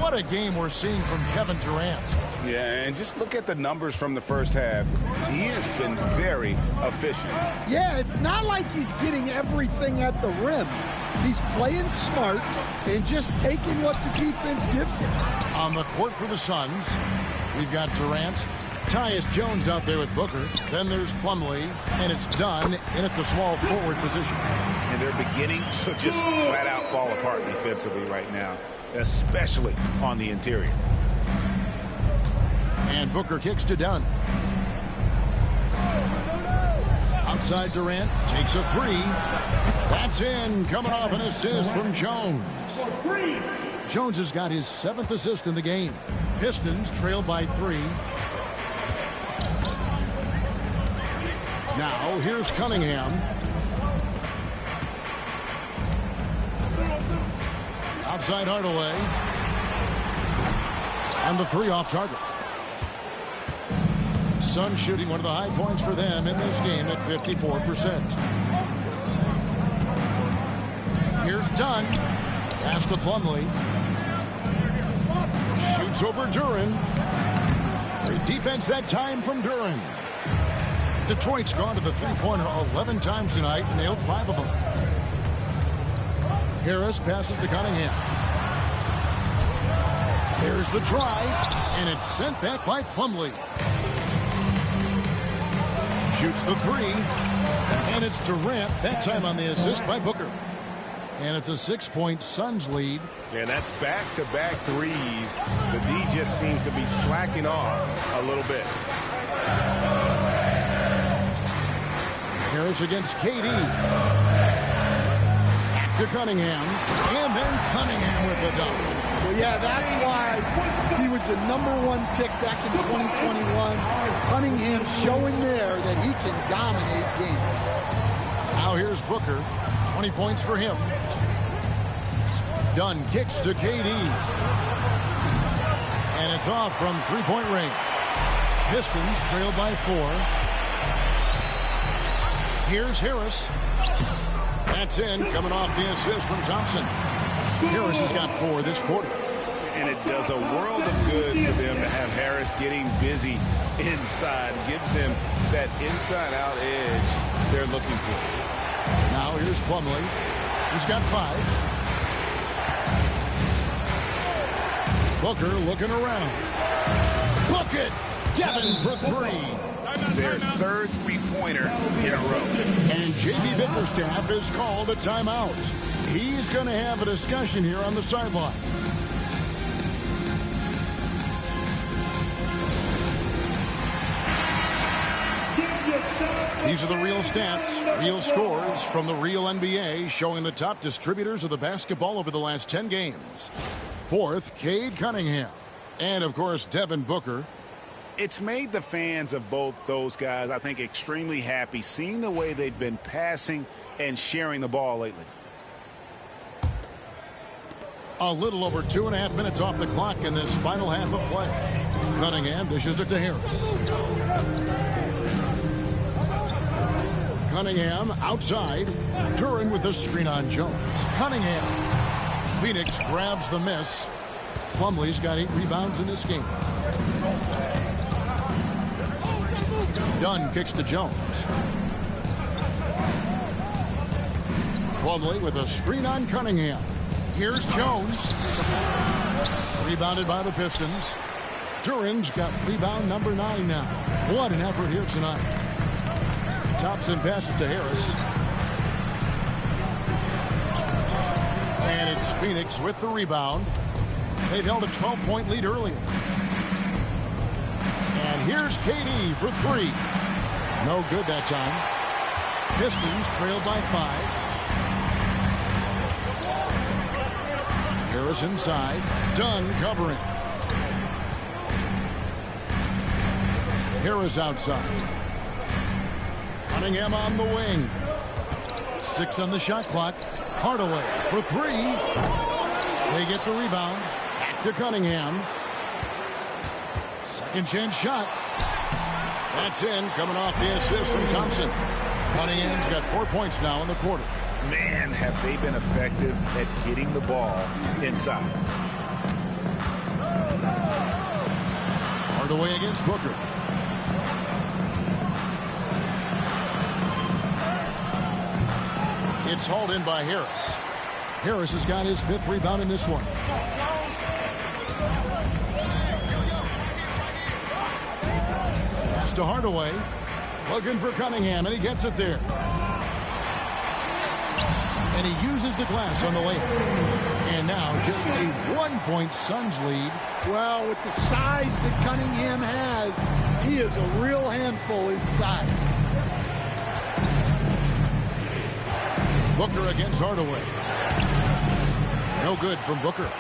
What a game we're seeing from Kevin Durant. Yeah, and just look at the numbers from the first half. He has been very efficient. Yeah, it's not like he's getting everything at the rim. He's playing smart and just taking what the defense gives him. On the court for the Suns, we've got Durant. Tyus Jones out there with Booker. Then there's Plumlee, and it's done in at the small forward position. And they're beginning to just flat out fall apart defensively right now, especially on the interior. And Booker kicks to Dunn. Outside Durant takes a three. That's in, coming off an assist from Jones. Jones has got his 7th assist in the game. Pistons trail by 3. Now, here's Cunningham. Outside Hardaway. And the 3 off target. Suns shooting one of the high points for them in this game at 54%. Here's Dunn. Pass to Plumlee. Shoots over Duran. Great defense that time from Duran. Detroit's gone to the three-pointer 11 times tonight, nailed 5 of them. Harris passes to Cunningham. There's the drive, and it's sent back by Plumlee. Shoots the 3, and it's Durant, that time on the assist by Booker. And it's a 6-point Suns lead. And that's back-to-back threes. The D just seems to be slacking off a little bit. Harris against KD. Back to Cunningham. And then Cunningham with the dunk. Well, yeah, that's why he was the #1 pick back in 2021. Cunningham showing there that he can dominate games. Now here's Booker. 20 points for him. Dunn kicks to KD. And it's off from three-point range. Pistons trail by 4. Here's Harris. That's in, coming off the assist from Thompson. Harris has got 4 this quarter. And it does a world of good for them to have Harris getting busy inside. Gives them that inside-out edge they're looking for. Now here's Plumlee. He's got 5. Booker looking around. Book it! Devin for 3. Their third three-pointer in a row. And J.B. Bickerstaff has called a timeout. He's going to have a discussion here on the sideline. These are the real stats, real scores from the real NBA, showing the top distributors of the basketball over the last 10 games. Fourth, Cade Cunningham. And, of course, Devin Booker. It's made the fans of both those guys, I think, extremely happy, seeing the way they've been passing and sharing the ball lately. A little over 2.5 minutes off the clock in this final half of play. Cunningham dishes it to Harris. Cunningham outside. Duran with the screen on Jones. Cunningham. Phoenix grabs the miss. Plumlee's got 8 rebounds in this game. Dunn kicks to Jones. Plumlee with a screen on Cunningham. Here's Jones. Rebounded by the Pistons. Duran's got rebound number 9 now. What an effort here tonight. Thompson passes to Harris. And it's Phoenix with the rebound. They've held a 12-point lead earlier. And here's KD for 3. No good that time. Pistons trailed by 5. Harris inside. Dunn covering. Harris outside. Cunningham on the wing. 6 on the shot clock. Hardaway for 3. They get the rebound. Back to Cunningham. Second chance shot. That's in, coming off the assist from Thompson. Cunningham's got 4 points now in the quarter. Man, have they been effective at getting the ball inside. Hardaway against Booker. It's hauled in by Harris. Harris has got his 5th rebound in this one. Pass to Hardaway. Looking for Cunningham, and he gets it there. And he uses the glass on the layup. And now just a 1-point Suns lead. Well, with the size that Cunningham has, he is a real handful inside. Booker against Hardaway. No good from Booker.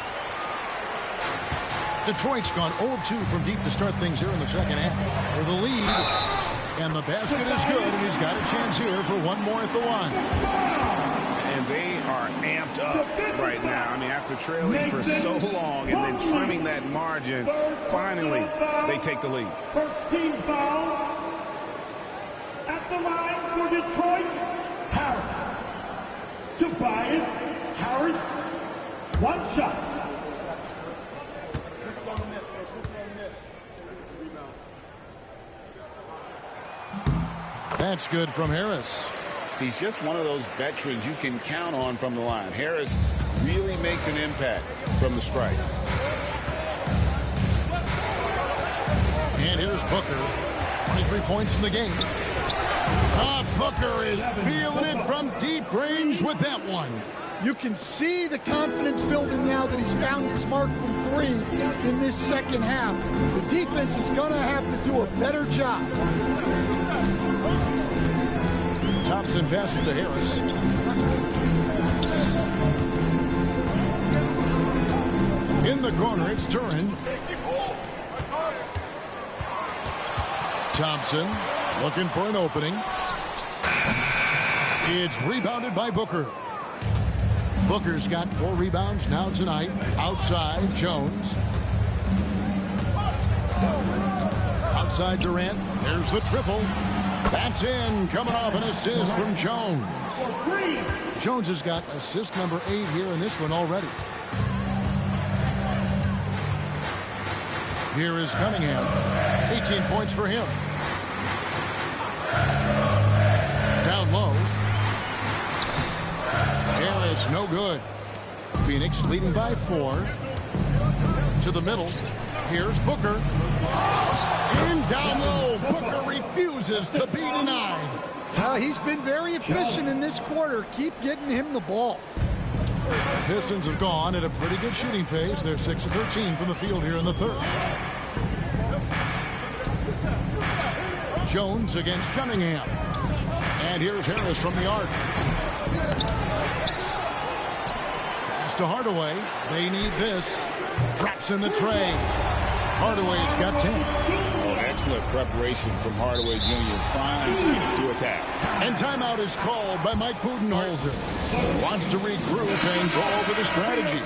Detroit's gone 0-2 from deep to start things here in the second half. For the lead. And the basket is good, and he's got a chance here for one more at the line. And they are amped up right now. I mean, after trailing for so long and then trimming that margin, finally they take the lead. First team foul at the line for Detroit, Harris. Tobias Harris, 1 shot. That's good from Harris. He's just one of those veterans you can count on from the line. Harris really makes an impact from the strike. And here's Booker. 23 points in the game. Booker is feeling it from deep range with that one. You can see the confidence building now that he's found his mark from 3 in this second half. The defense is going to have to do a better job. Thompson passes to Harris. In the corner, it's Duran. Thompson looking for an opening. It's rebounded by Booker. Booker's got 4 rebounds now tonight. Outside, Jones. Outside Durant. There's the triple. That's in, coming off an assist from Jones. Jones has got assist number 8 here in this one already. Here is Cunningham. 18 points for him. Down low. Harris, no good. Phoenix leading by 4. To the middle. Here's Booker. In down low. Booker refuses to be denied. He's been very efficient in this quarter. Keep getting him the ball. Pistons have gone at a pretty good shooting pace. They're 6 of 13 from the field here in the third. Jones against Cunningham. And here's Harris from the arc. Pass to Hardaway. They need this. Drops in the tray. Hardaway's got 10. Oh, excellent preparation from Hardaway Jr. Trying to attack. And timeout is called by Mike Budenholzer. Wants to regroup and go over the strategy.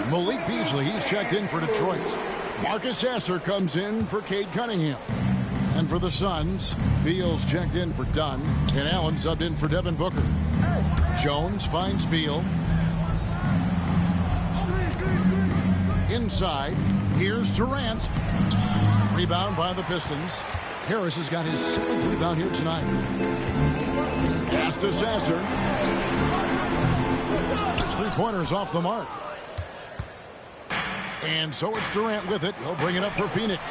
Malik Beasley, he's checked in for Detroit. Marcus Sasser comes in for Cade Cunningham. And for the Suns, Beal's checked in for Dunn, and Allen subbed in for Devin Booker. Jones finds Beal. Inside, here's Durant. Rebound by the Pistons. Harris has got his 7th rebound here tonight. Pass to Sasser. His three-pointers off the mark. And so it's Durant with it. He'll bring it up for Phoenix.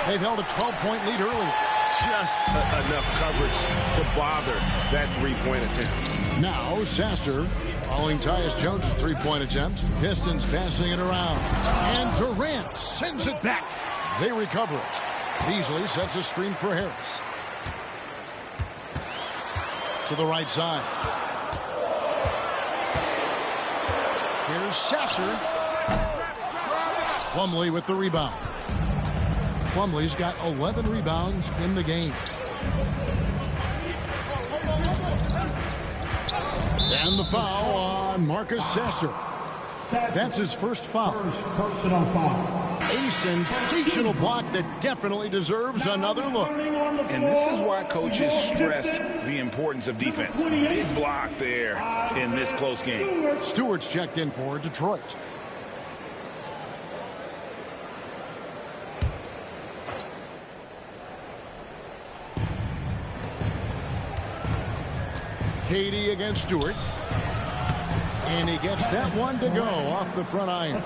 They've held a 12-point lead earlier. Just enough coverage to bother that three-point attempt. Now Sasser following Tyus Jones' three-point attempt. Pistons passing it around. And Durant sends it back. They recover it. Beasley sets a screen for Harris. To the right side. Here's Sasser. Plumlee with the rebound. Plumlee's got 11 rebounds in the game. And the foul on Marcus Sasser. That's his first foul. Personal foul. A sensational block that definitely deserves another look. And this is why coaches stress the importance of defense. Big block there in this close game. Stewart's checked in for Detroit. Katie against Stewart. And he gets that one to go off the front iron.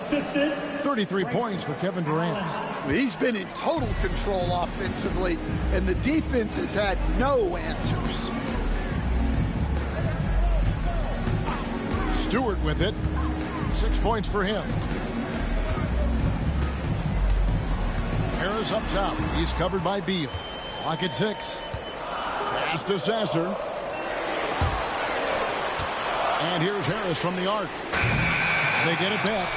33 points for Kevin Durant. He's been in total control offensively, and the defense has had no answers. Stewart with it. 6 points for him. Harris up top. He's covered by Beal. Clock at 6. Pass to Sasser. And here's Harris from the arc. They get it back.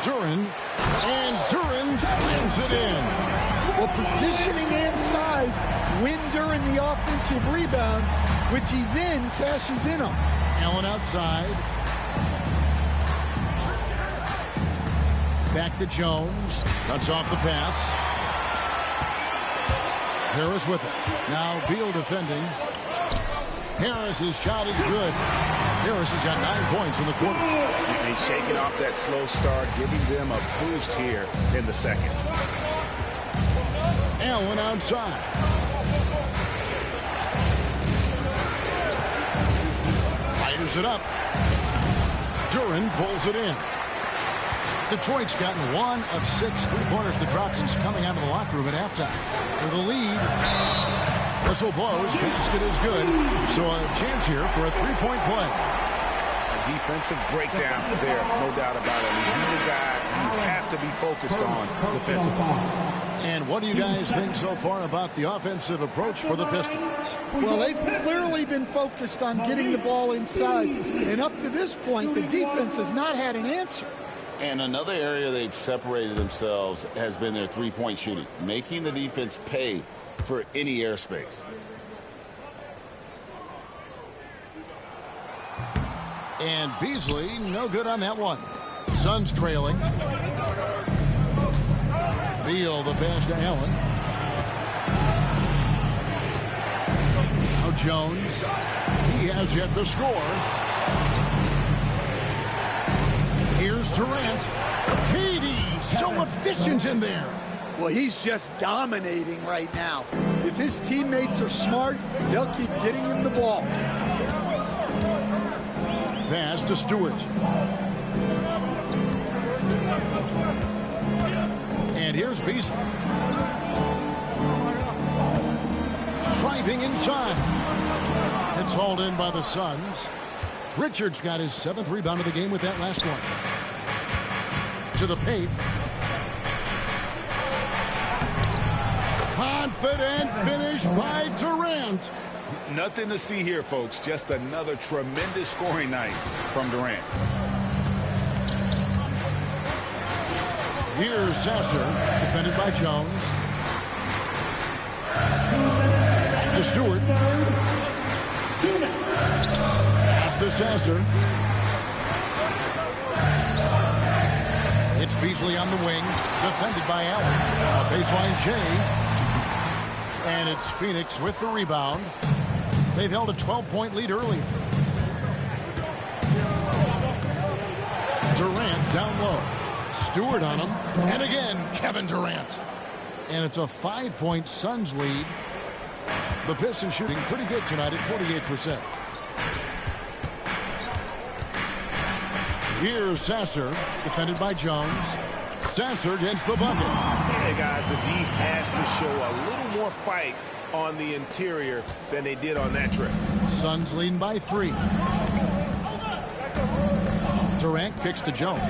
Duran. And Duran slams it in. Well, positioning and size win during the offensive rebound, which he then cashes in on. Allen outside. Back to Jones. Cuts off the pass. Harris with it. Now Beal defending. Harris's shot is good. Harris has got 9 points in the quarter. And he's shaking off that slow start, giving them a boost here in the second. Allen outside. Fires it up. Duran pulls it in. Detroit's gotten 1 of 6 three-pointers to drop since coming out of the locker room at halftime. For the lead. Whistle blows. Basket is good. So a chance here for a three-point play. A defensive breakdown there, no doubt about it. I mean, he's a guy you have to be focused on defensively. And what do you guys think so far about the offensive approach for the Pistons? Well, they've clearly been focused on getting the ball inside. And up to this point, the defense has not had an answer. And another area they've separated themselves has been their three-point shooting, making the defense pay for any airspace. And Beasley, no good on that one. Suns trailing. Beal, the pass to Allen. Now Jones. He has yet to score. Here's Durant. Katie, so efficient in there. Well, he's just dominating right now. If his teammates are smart, they'll keep getting him the ball. Pass to Stewart. And here's Beasley. Driving inside. It's hauled in by the Suns. Richards got his 7th rebound of the game with that last one. To the paint. Confident finish by Durant. Nothing to see here, folks. Just another tremendous scoring night from Durant. Here's Sasser, defended by Jones. Back to Stewart. Pass to Sasser. It's Beasley on the wing, defended by Allen. A baseline J. And it's Phoenix with the rebound. They've held a 12-point lead earlier. Durant down low. Stewart on him. And again, Kevin Durant. And it's a 5-point Suns lead. The Pistons shooting pretty good tonight at 48%. Here's Sasser, defended by Jones. Sasser gets the bucket. Hey, guys, the D has to show a little more fight on the interior than they did on that trip. Suns leading by 3. Durant kicks to Jones.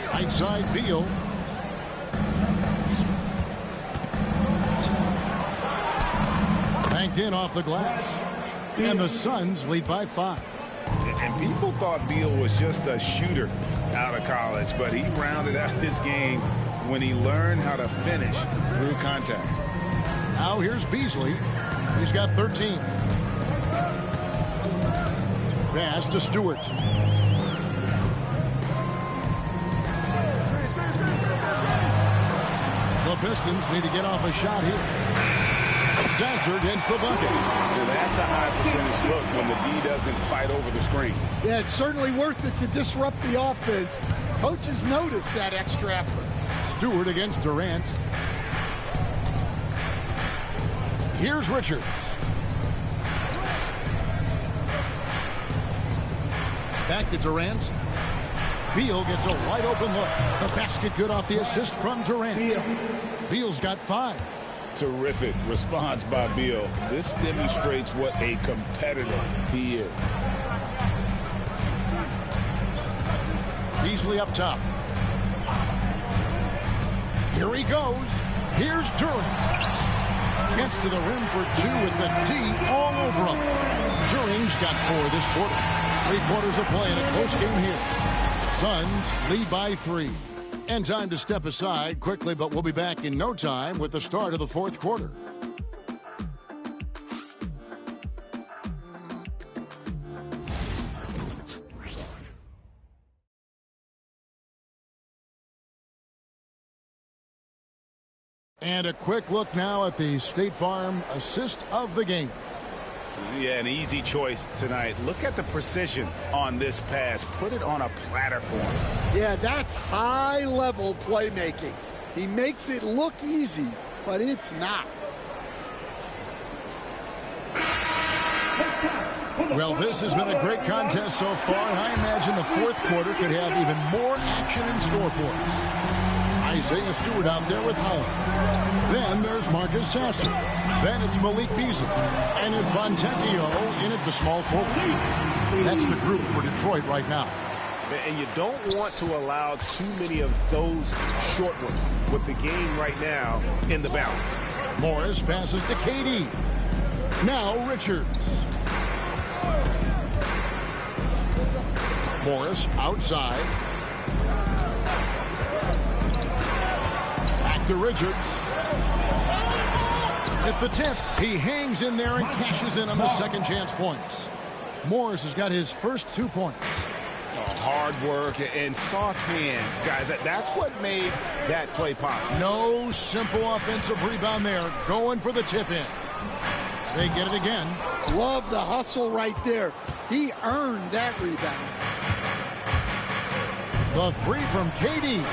Right side, Beal. Banked in off the glass. And the Suns lead by 5. And people thought Beal was just a shooter out of college, but he rounded out his game when he learned how to finish through contact. Now here's Beasley. He's got 13. Pass to Stewart. The Pistons need to get off a shot here. Sasser against the bucket. That's a high percentage look when the D doesn't fight over the screen. Yeah, it's certainly worth it to disrupt the offense. Coaches notice that extra effort. Stewart against Durant. Here's Richards. Back to Durant. Beal gets a wide open look. The basket good off the assist from Durant. Beal's got 5. Terrific response by Beal. This demonstrates what a competitor he is. Beasley up top. Here he goes. Here's Durant. Gets to the rim for 2 with the D all over him. During's got 4 this quarter. 3 quarters of play in a close game here. Suns lead by 3. And time to step aside quickly, but we'll be back in no time with the start of the 4th quarter. And a quick look now at the State Farm assist of the game. Yeah, an easy choice tonight. Look at the precision on this pass. Put it on a platter for him. Yeah, that's high-level playmaking. He makes it look easy, but it's not. Well, this has been a great contest so far, and I imagine the 4th quarter could have even more action in store for us. Isaiah Stewart out there with Holland. Then there's Marcus Sasser. Then it's Malik Beasley. And it's Fontecchio in at the small forward. That's the group for Detroit right now. And you don't want to allow too many of those short ones with the game right now in the balance. Morris passes to KD. Now Richards. Morris outside. Back to Richards. At the tip, he hangs in there and cashes in on the second chance points. Morris has got his first 2 points. Hard work and soft hands, guys. That's what made that play possible. No simple offensive rebound there. Going for the tip in. They get it again. Love the hustle right there. He earned that rebound. The 3 from KD.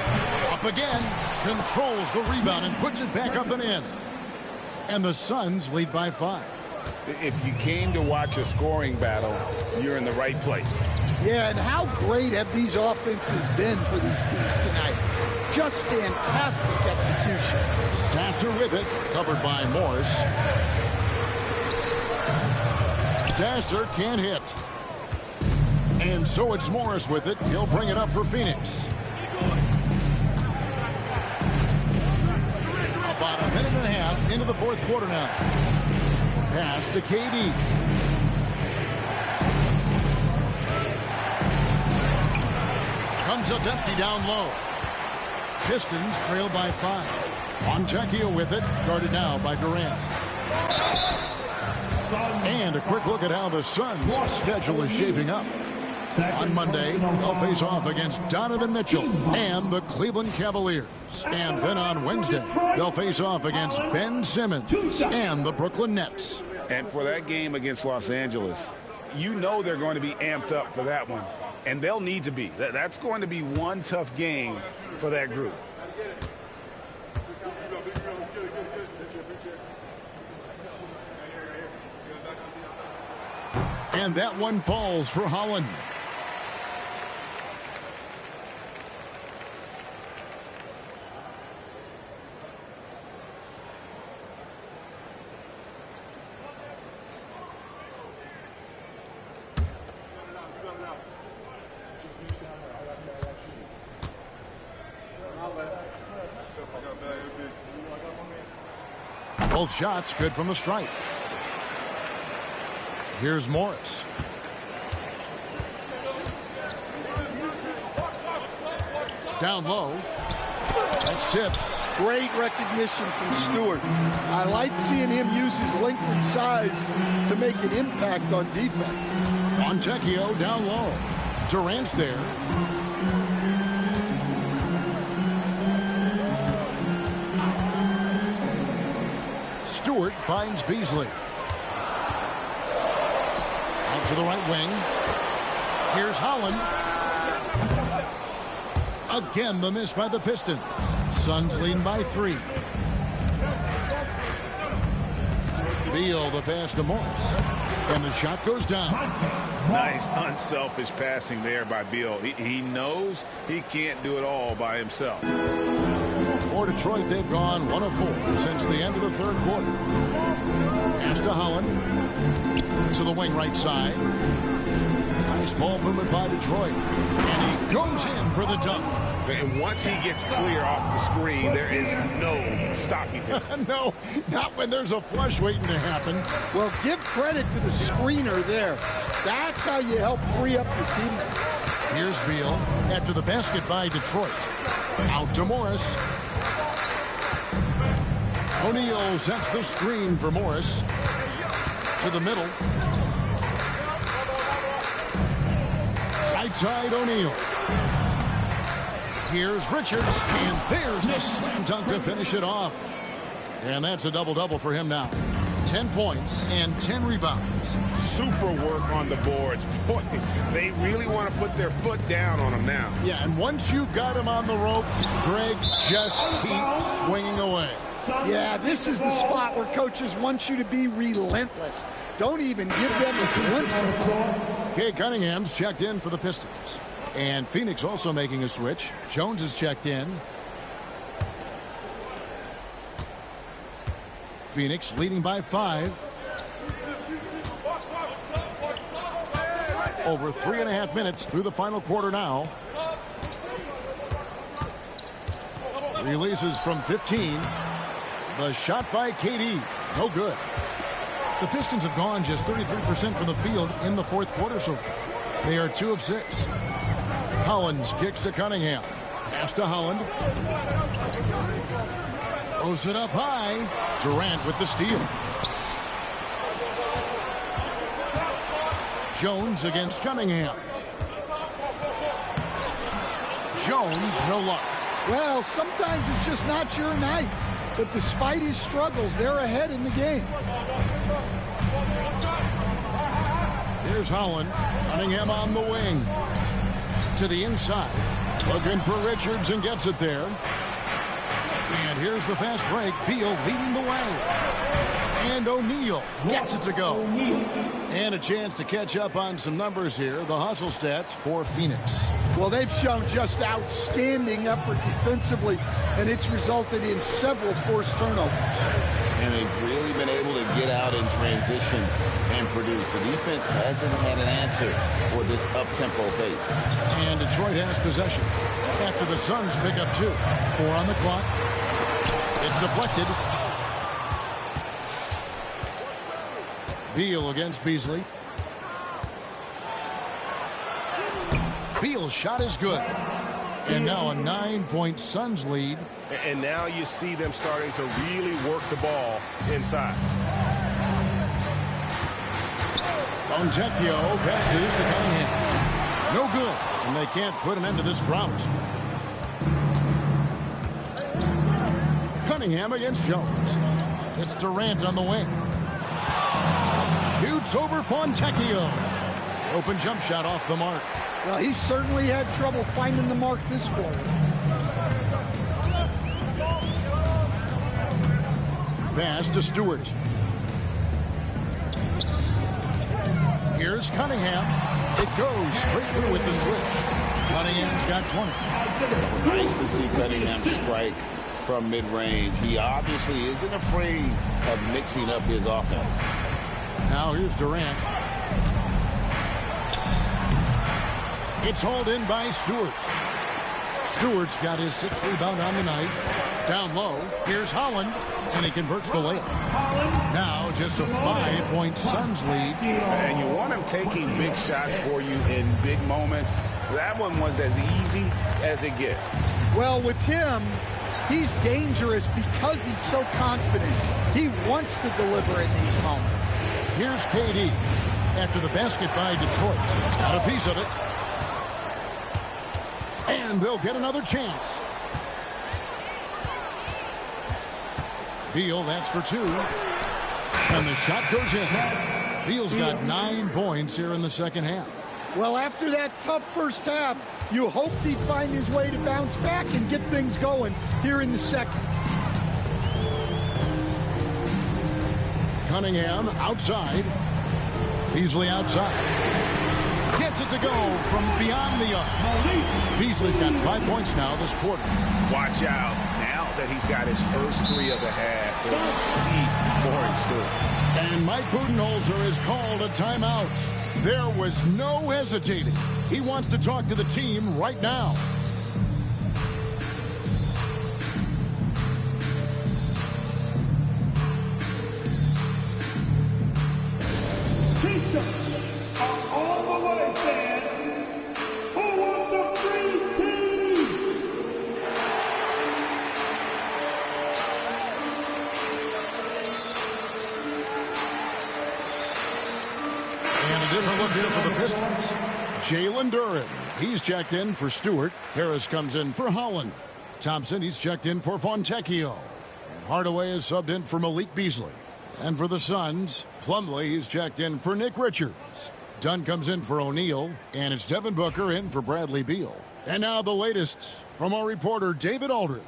Up again. Controls the rebound and puts it back up and in. And the Suns lead by 5. If you came to watch a scoring battle, you're in the right place. Yeah, and how great have these offenses been for these teams tonight? Just fantastic execution. Sasser with it, covered by Morris. Sasser can't hit. And so it's Morris with it. He'll bring it up for Phoenix. About a minute and a half into the fourth quarter now. Pass to KD. Comes up empty down low. Pistons trail by 5. Fontecchio with it, guarded now by Durant. And a quick look at how the Suns' schedule is shaping up. On Monday, they'll face off against Donovan Mitchell and the Cleveland Cavaliers. And then on Wednesday, they'll face off against Ben Simmons and the Brooklyn Nets. And for that game against Los Angeles, you know they're going to be amped up for that one. And they'll need to be. That's going to be one tough game for that group. And that one falls for Holland. Both shots good from the stripe. Here's Morris. Down low. That's tipped. Great recognition from Stewart. I like seeing him use his length and size to make an impact on defense. Fontecchio down low. Durant's there. Stewart finds Beasley. Out to the right wing. Here's Holland. Again, the miss by the Pistons. Suns leading by 3. Beal, the pass to Morris. And the shot goes down. Nice, unselfish passing there by Beal. He knows he can't do it all by himself. For Detroit, they've gone 1 of 4 since the end of the third quarter. Pass to Holland. To the wing right side. Nice ball movement by Detroit. And he goes in for the dunk. And once he gets clear off the screen, there is no stopping him. No, not when there's a flush waiting to happen. Well, give credit to the screener there. That's how you help free up your teammates. Here's Beal after the basket by Detroit. Out to Morris. O'Neal sets the screen for Morris. To the middle. Right side O'Neal. Here's Richards, and there's the slam dunk to finish it off. And that's a double-double for him now. 10 points and 10 rebounds. Super work on the boards. Boy, they really want to put their foot down on him now. Yeah, and once you've got him on the ropes, Greg, just keep swinging away. Yeah, this is the spot where coaches want you to be relentless. Don't even give them a glimpse of it. Kay Cunningham's checked in for the Pistons. And Phoenix also making a switch. Jones is checked in. Phoenix leading by 5. Over 3.5 minutes through the final quarter now. Releases from 15. The shot by KD. No good. The Pistons have gone just 33% from the field in the fourth quarter so far. They are 2 of 6. Hollins kicks to Cunningham. Pass to Holland. Throws it up high. Durant with the steal. Jones against Cunningham. Jones, no luck. Well, sometimes it's just not your night. But despite his struggles, they're ahead in the game. Here's Holland. Cunningham on the wing. To the inside. Looking for Richards and gets it there. And here's the fast break. Beal leading the way. And O'Neal gets it to go. And a chance to catch up on some numbers here. The hustle stats for Phoenix. Well, they've shown just outstanding effort defensively, and it's resulted in several forced turnovers. And they've really been able to get out in transition and produce. The defense hasn't had an answer for this up-tempo pace. And Detroit has possession after the Suns pick up 2. 4 on the clock. It's deflected. Beal against Beasley. Beal's shot is good. And now a 9-point Suns lead. And now you see them starting to really work the ball inside. Fontecchio passes to Cunningham. No good. And they can't put an end to this drought. Cunningham against Jones. It's Durant on the wing. Shoots over Fontecchio. Open jump shot off the mark. Well, he certainly had trouble finding the mark this quarter. Pass to Stewart. Here's Cunningham. It goes straight through with the switch. Cunningham's got 20. Nice to see Cunningham strike from mid-range. He obviously isn't afraid of mixing up his offense. Now here's Durant. It's hauled in by Stewart. Stewart's got his 6th rebound on the night. Down low, here's Holland, and he converts the layup. Now just a 5-point Suns lead. And you want him taking big shots for you in big moments. That one was as easy as it gets. Well, with him, he's dangerous because he's so confident. He wants to deliver in these moments. Here's KD after the basket by Detroit. Got a piece of it. And they'll get another chance. Beal, that's for 2. And the shot goes in. Beal's got 9 points here in the second half. Well, after that tough first half, you hoped he'd find his way to bounce back and get things going here in the second. Cunningham outside. Beasley outside. Gets it to go from beyond the arc. Beasley's got 5 points now this quarter. Watch out. Now that he's got his first 3 of the half, there's more in store. And Mike Budenholzer has called a timeout. There was no hesitating. He wants to talk to the team right now. Pistons are all the way, fans. Who wants the free team? And a different look here for the Pistons. Jalen Duren. He's checked in for Stewart. Harris comes in for Holland. Thompson, he's checked in for Fontecchio. And Hardaway is subbed in for Malik Beasley. And for the Suns, Plumlee, he's checked in for Nick Richards. Dunn comes in for O'Neal. And it's Devin Booker in for Bradley Beal. And now the latest from our reporter, David Aldridge.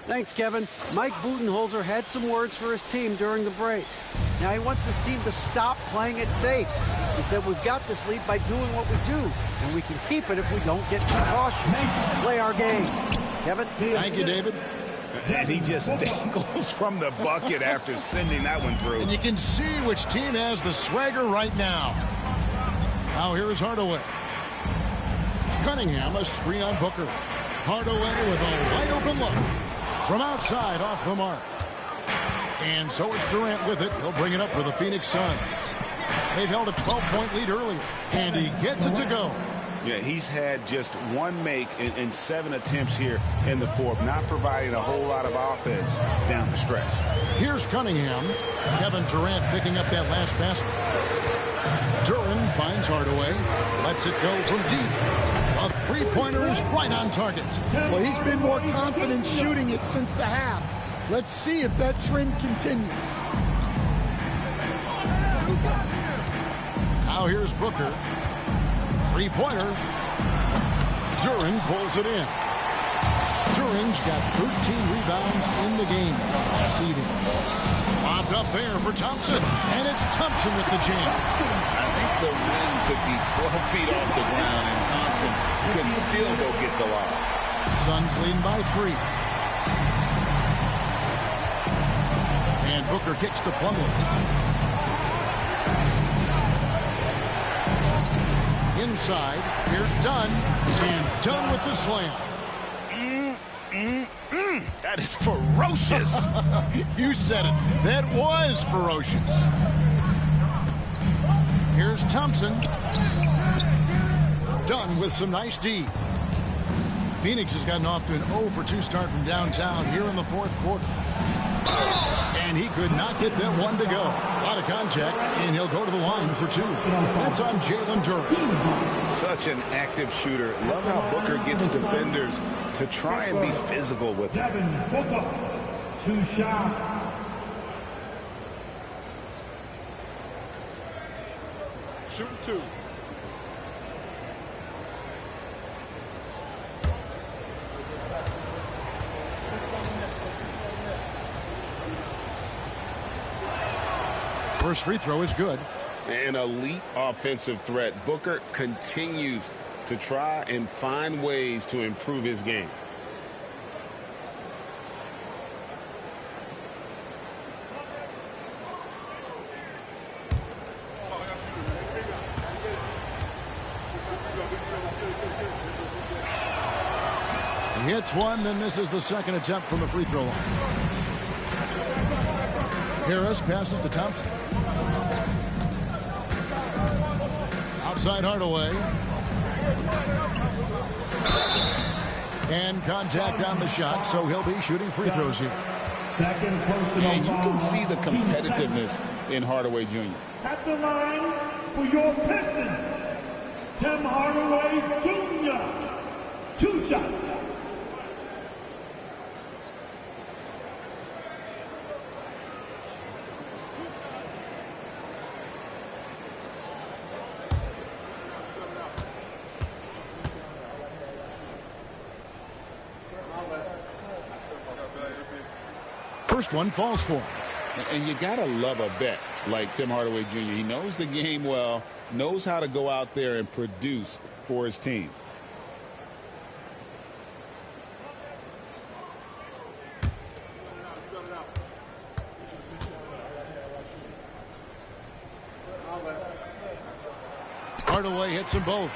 Thanks, Kevin. Mike Budenholzer had some words for his team during the break. Now he wants his team to stop playing it safe. He said, we've got this lead by doing what we do, and we can keep it if we don't get too cautious. Play our game. Kevin? Thank you, David. And he just dangles from the bucket after sending that one through. And you can see which team has the swagger right now. Now here's Hardaway. Cunningham, a screen on Booker. Hardaway with a wide open look. From outside, off the mark. And so it's Durant with it. He'll bring it up for the Phoenix Suns. They've held a 12-point lead earlier. And he gets it to go. Yeah, he's had just 1 make in 7 attempts here in the fourth, not providing a whole lot of offense down the stretch. Here's Cunningham. Kevin Durant picking up that last basket. Duren finds Hardaway. Lets it go from deep. A three-pointer is right on target. Well, he's been more confident shooting it since the half. Let's see if that trend continues. Now here's Booker. Three-pointer. Duren pulls it in. Duren's got 13 rebounds in the game. Seeding. Lobbed up there for Thompson, and it's Thompson with the jam. I think the rim could be 12 feet off the ground, and Thompson could still go get the lob. Suns leading by 3. And Booker kicks to Plumlee. Inside, here's Dunn, and Dunn with the slam. That is ferocious. You said it. That was ferocious. Here's Thompson. Dunn with some nice D. Phoenix has gotten off to an 0 for 2 start from downtown here in the 4th quarter. And he could not get that one to go. A lot of contact, and he'll go to the line for 2. That's on Jalen Duren. Such an active shooter. Love how Booker gets defenders to try and be physical with him. Devin Booker, 2 shots. Shooting 2. First free throw is good. An elite offensive threat. Booker continues to try and find ways to improve his game. He hits one, then misses the second attempt from the free throw line. Harris passes to Thompson. Outside Hardaway. And contact on the shot, so he'll be shooting free throws here. Second personal And you can foul. see the competitiveness in Hardaway Jr. At the line for your Pistons, Tim Hardaway Jr. 2 shots. First one falls for him. And you got to love a vet like Tim Hardaway Jr. He knows the game well, knows how to go out there and produce for his team. Hardaway hits them both.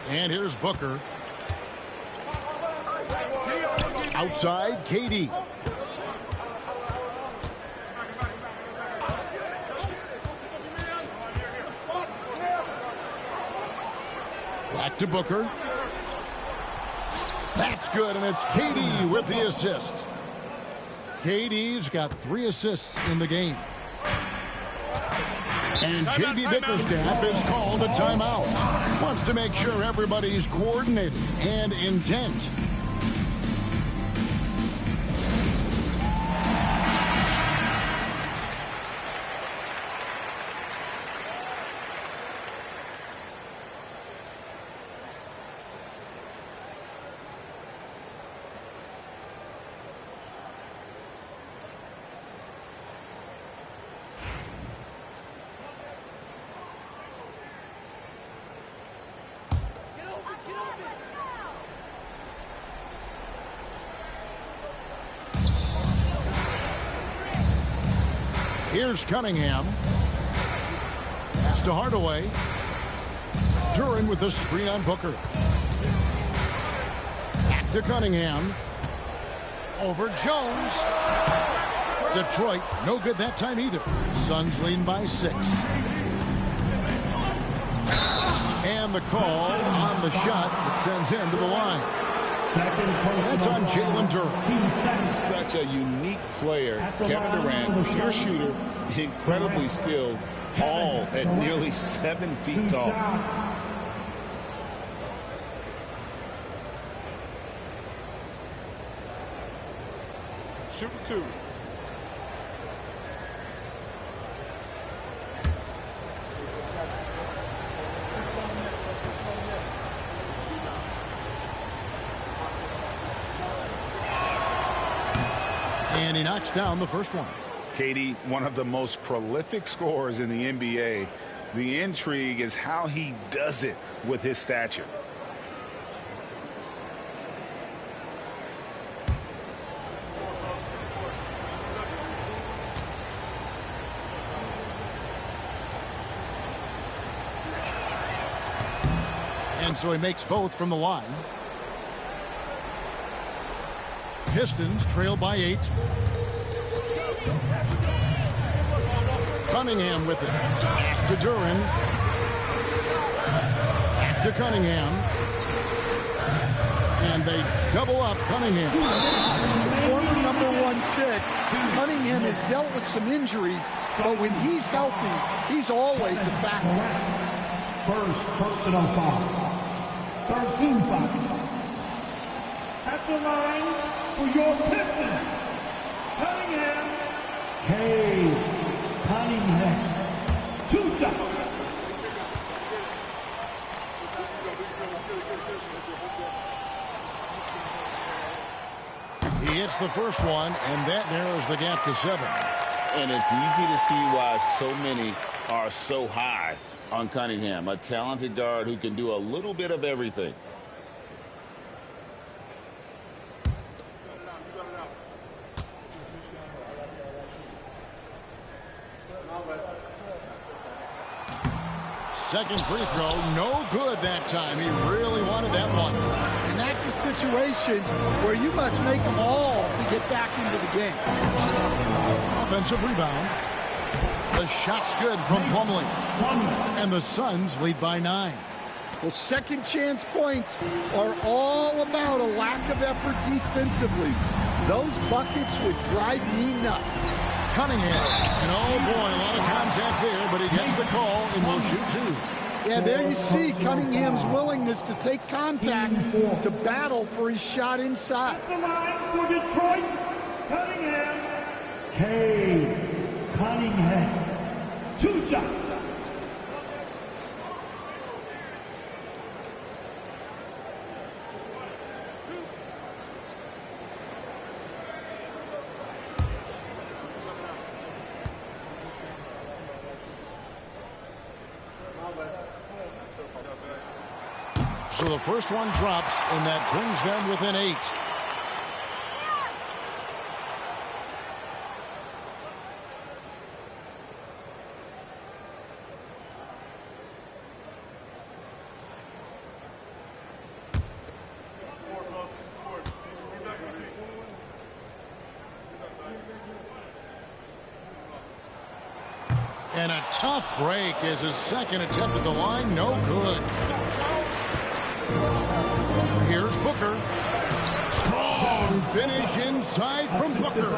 And here's Booker. Outside, KD. Back to Booker. That's good, and it's KD with the assist. KD's got 3 assists in the game. And J.B. Bickerstaff has called a timeout. Wants to make sure everybody's coordinated and intent. Here's Cunningham. Pass to Hardaway. Duren with the screen on Booker. Back to Cunningham. Over Jones. Detroit, no good that time either. Suns leading by 6. And the call on the shot that sends him to the line. That's on Jalen Duren. Such a unique player. Kevin Durant, pure shooter, incredibly skilled, all at nearly 7 feet tall. Shooting 2. And he knocks down the first one. KD, one of the most prolific scorers in the NBA. The intrigue is how he does it with his stature. And so he makes both from the line. Pistons trail by 8. Cunningham with it. Pass to Duran. Back to Cunningham. And they double up Cunningham. Former #1 pick. Cunningham has dealt with some injuries, but when he's healthy, he's always a factor. First personal foul. 13 foul. At the line for your Pistons, Cunningham. Cunningham. 2 shots. He hits the first one, and that narrows the gap to 7. And it's easy to see why so many are so high on Cunningham, a talented guard who can do a little bit of everything. Second free throw, no good that time. He really wanted that one. And that's a situation where you must make them all to get back into the game. Offensive rebound. The shot's good from Plumlee. And the Suns lead by 9. Well, second chance points are all about a lack of effort defensively. Those buckets would drive me nuts. Cunningham. And oh boy, a lot of contact there, but he gets the call and will shoot 2. Yeah, there you see Cunningham's willingness to take contact to battle for his shot inside. At the line for Detroit, Cunningham. Cunningham. 2 shots. So the first one drops, and that brings them within 8. And a tough break as his second attempt at the line, no good. Here's Booker. Strong finish inside from Booker.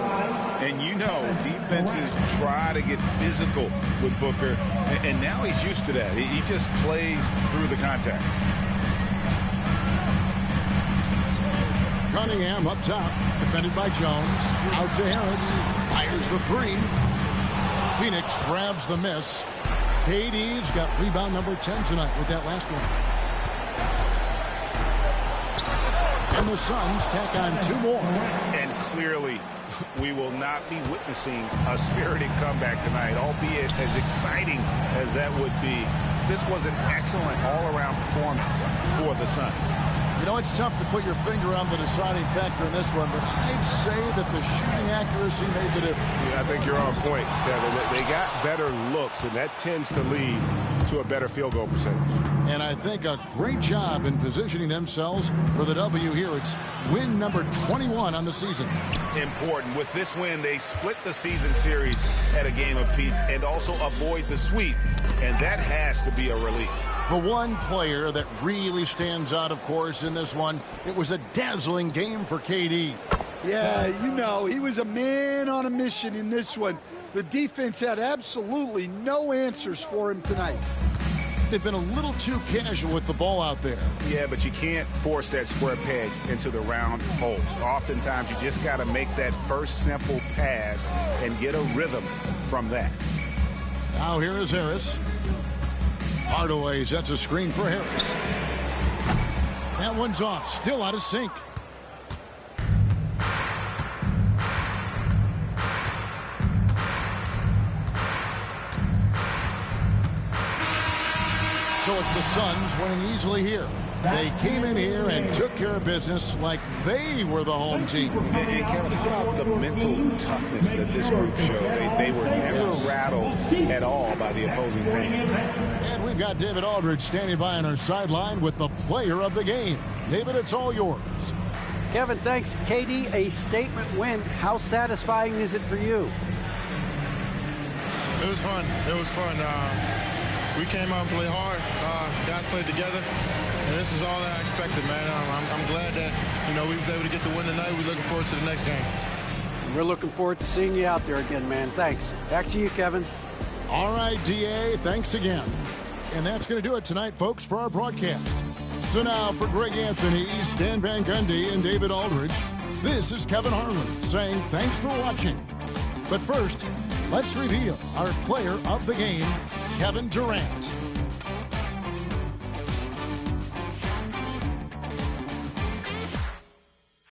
And you know, defenses try to get physical with Booker, and now he's used to that. He just plays through the contact. Cunningham up top, defended by Jones. Out to Harris. Fires the 3. Phoenix grabs the miss. KD's got rebound number 10 tonight with that last one. And the Suns tack on 2 more. And clearly, we will not be witnessing a spirited comeback tonight, albeit as exciting as that would be. This was an excellent all-around performance for the Suns. You know, it's tough to put your finger on the deciding factor in this one, but I'd say that the shooting accuracy made the difference. Yeah, I think you're on point, Kevin. They got better looks, and that tends to lead to a better field goal percentage. And I think a great job in positioning themselves for the W here. It's win number 21 on the season. Important. With this win, they split the season series at a game apiece and also avoid the sweep, and that has to be a relief. The one player that really stands out, of course, in this one, it was a dazzling game for KD. Yeah, you know, he was a man on a mission in this one. The defense had absolutely no answers for him tonight. They've been a little too casual with the ball out there. Yeah, but you can't force that square peg into the round hole. Oftentimes, you just got to make that first simple pass and get a rhythm from that. Now here is Harris. Hardaway sets a screen for Harris. That one's off, still out of sync. So it's the Suns winning easily here. They came in here and took care of business like they were the home team. And Kevin, how about the mental toughness that this group showed? They were never rattled at all by the opposing fans. And we've got David Aldridge standing by on our sideline with the player of the game. David, it's all yours. Kevin, thanks. KD, a statement win. How satisfying is it for you? It was fun. It was fun. We came out and played hard. Guys played together. And this was all that I expected, man. I'm glad that, we was able to get the win tonight. We're looking forward to the next game. We're looking forward to seeing you out there again, man. Thanks. Back to you, Kevin. All right, DA, thanks again. And that's going to do it tonight, folks, for our broadcast. So now for Greg Anthony, Stan Van Gundy, and David Aldridge, this is Kevin Harlan saying thanks for watching. But first, let's reveal our player of the game, Kevin Durant.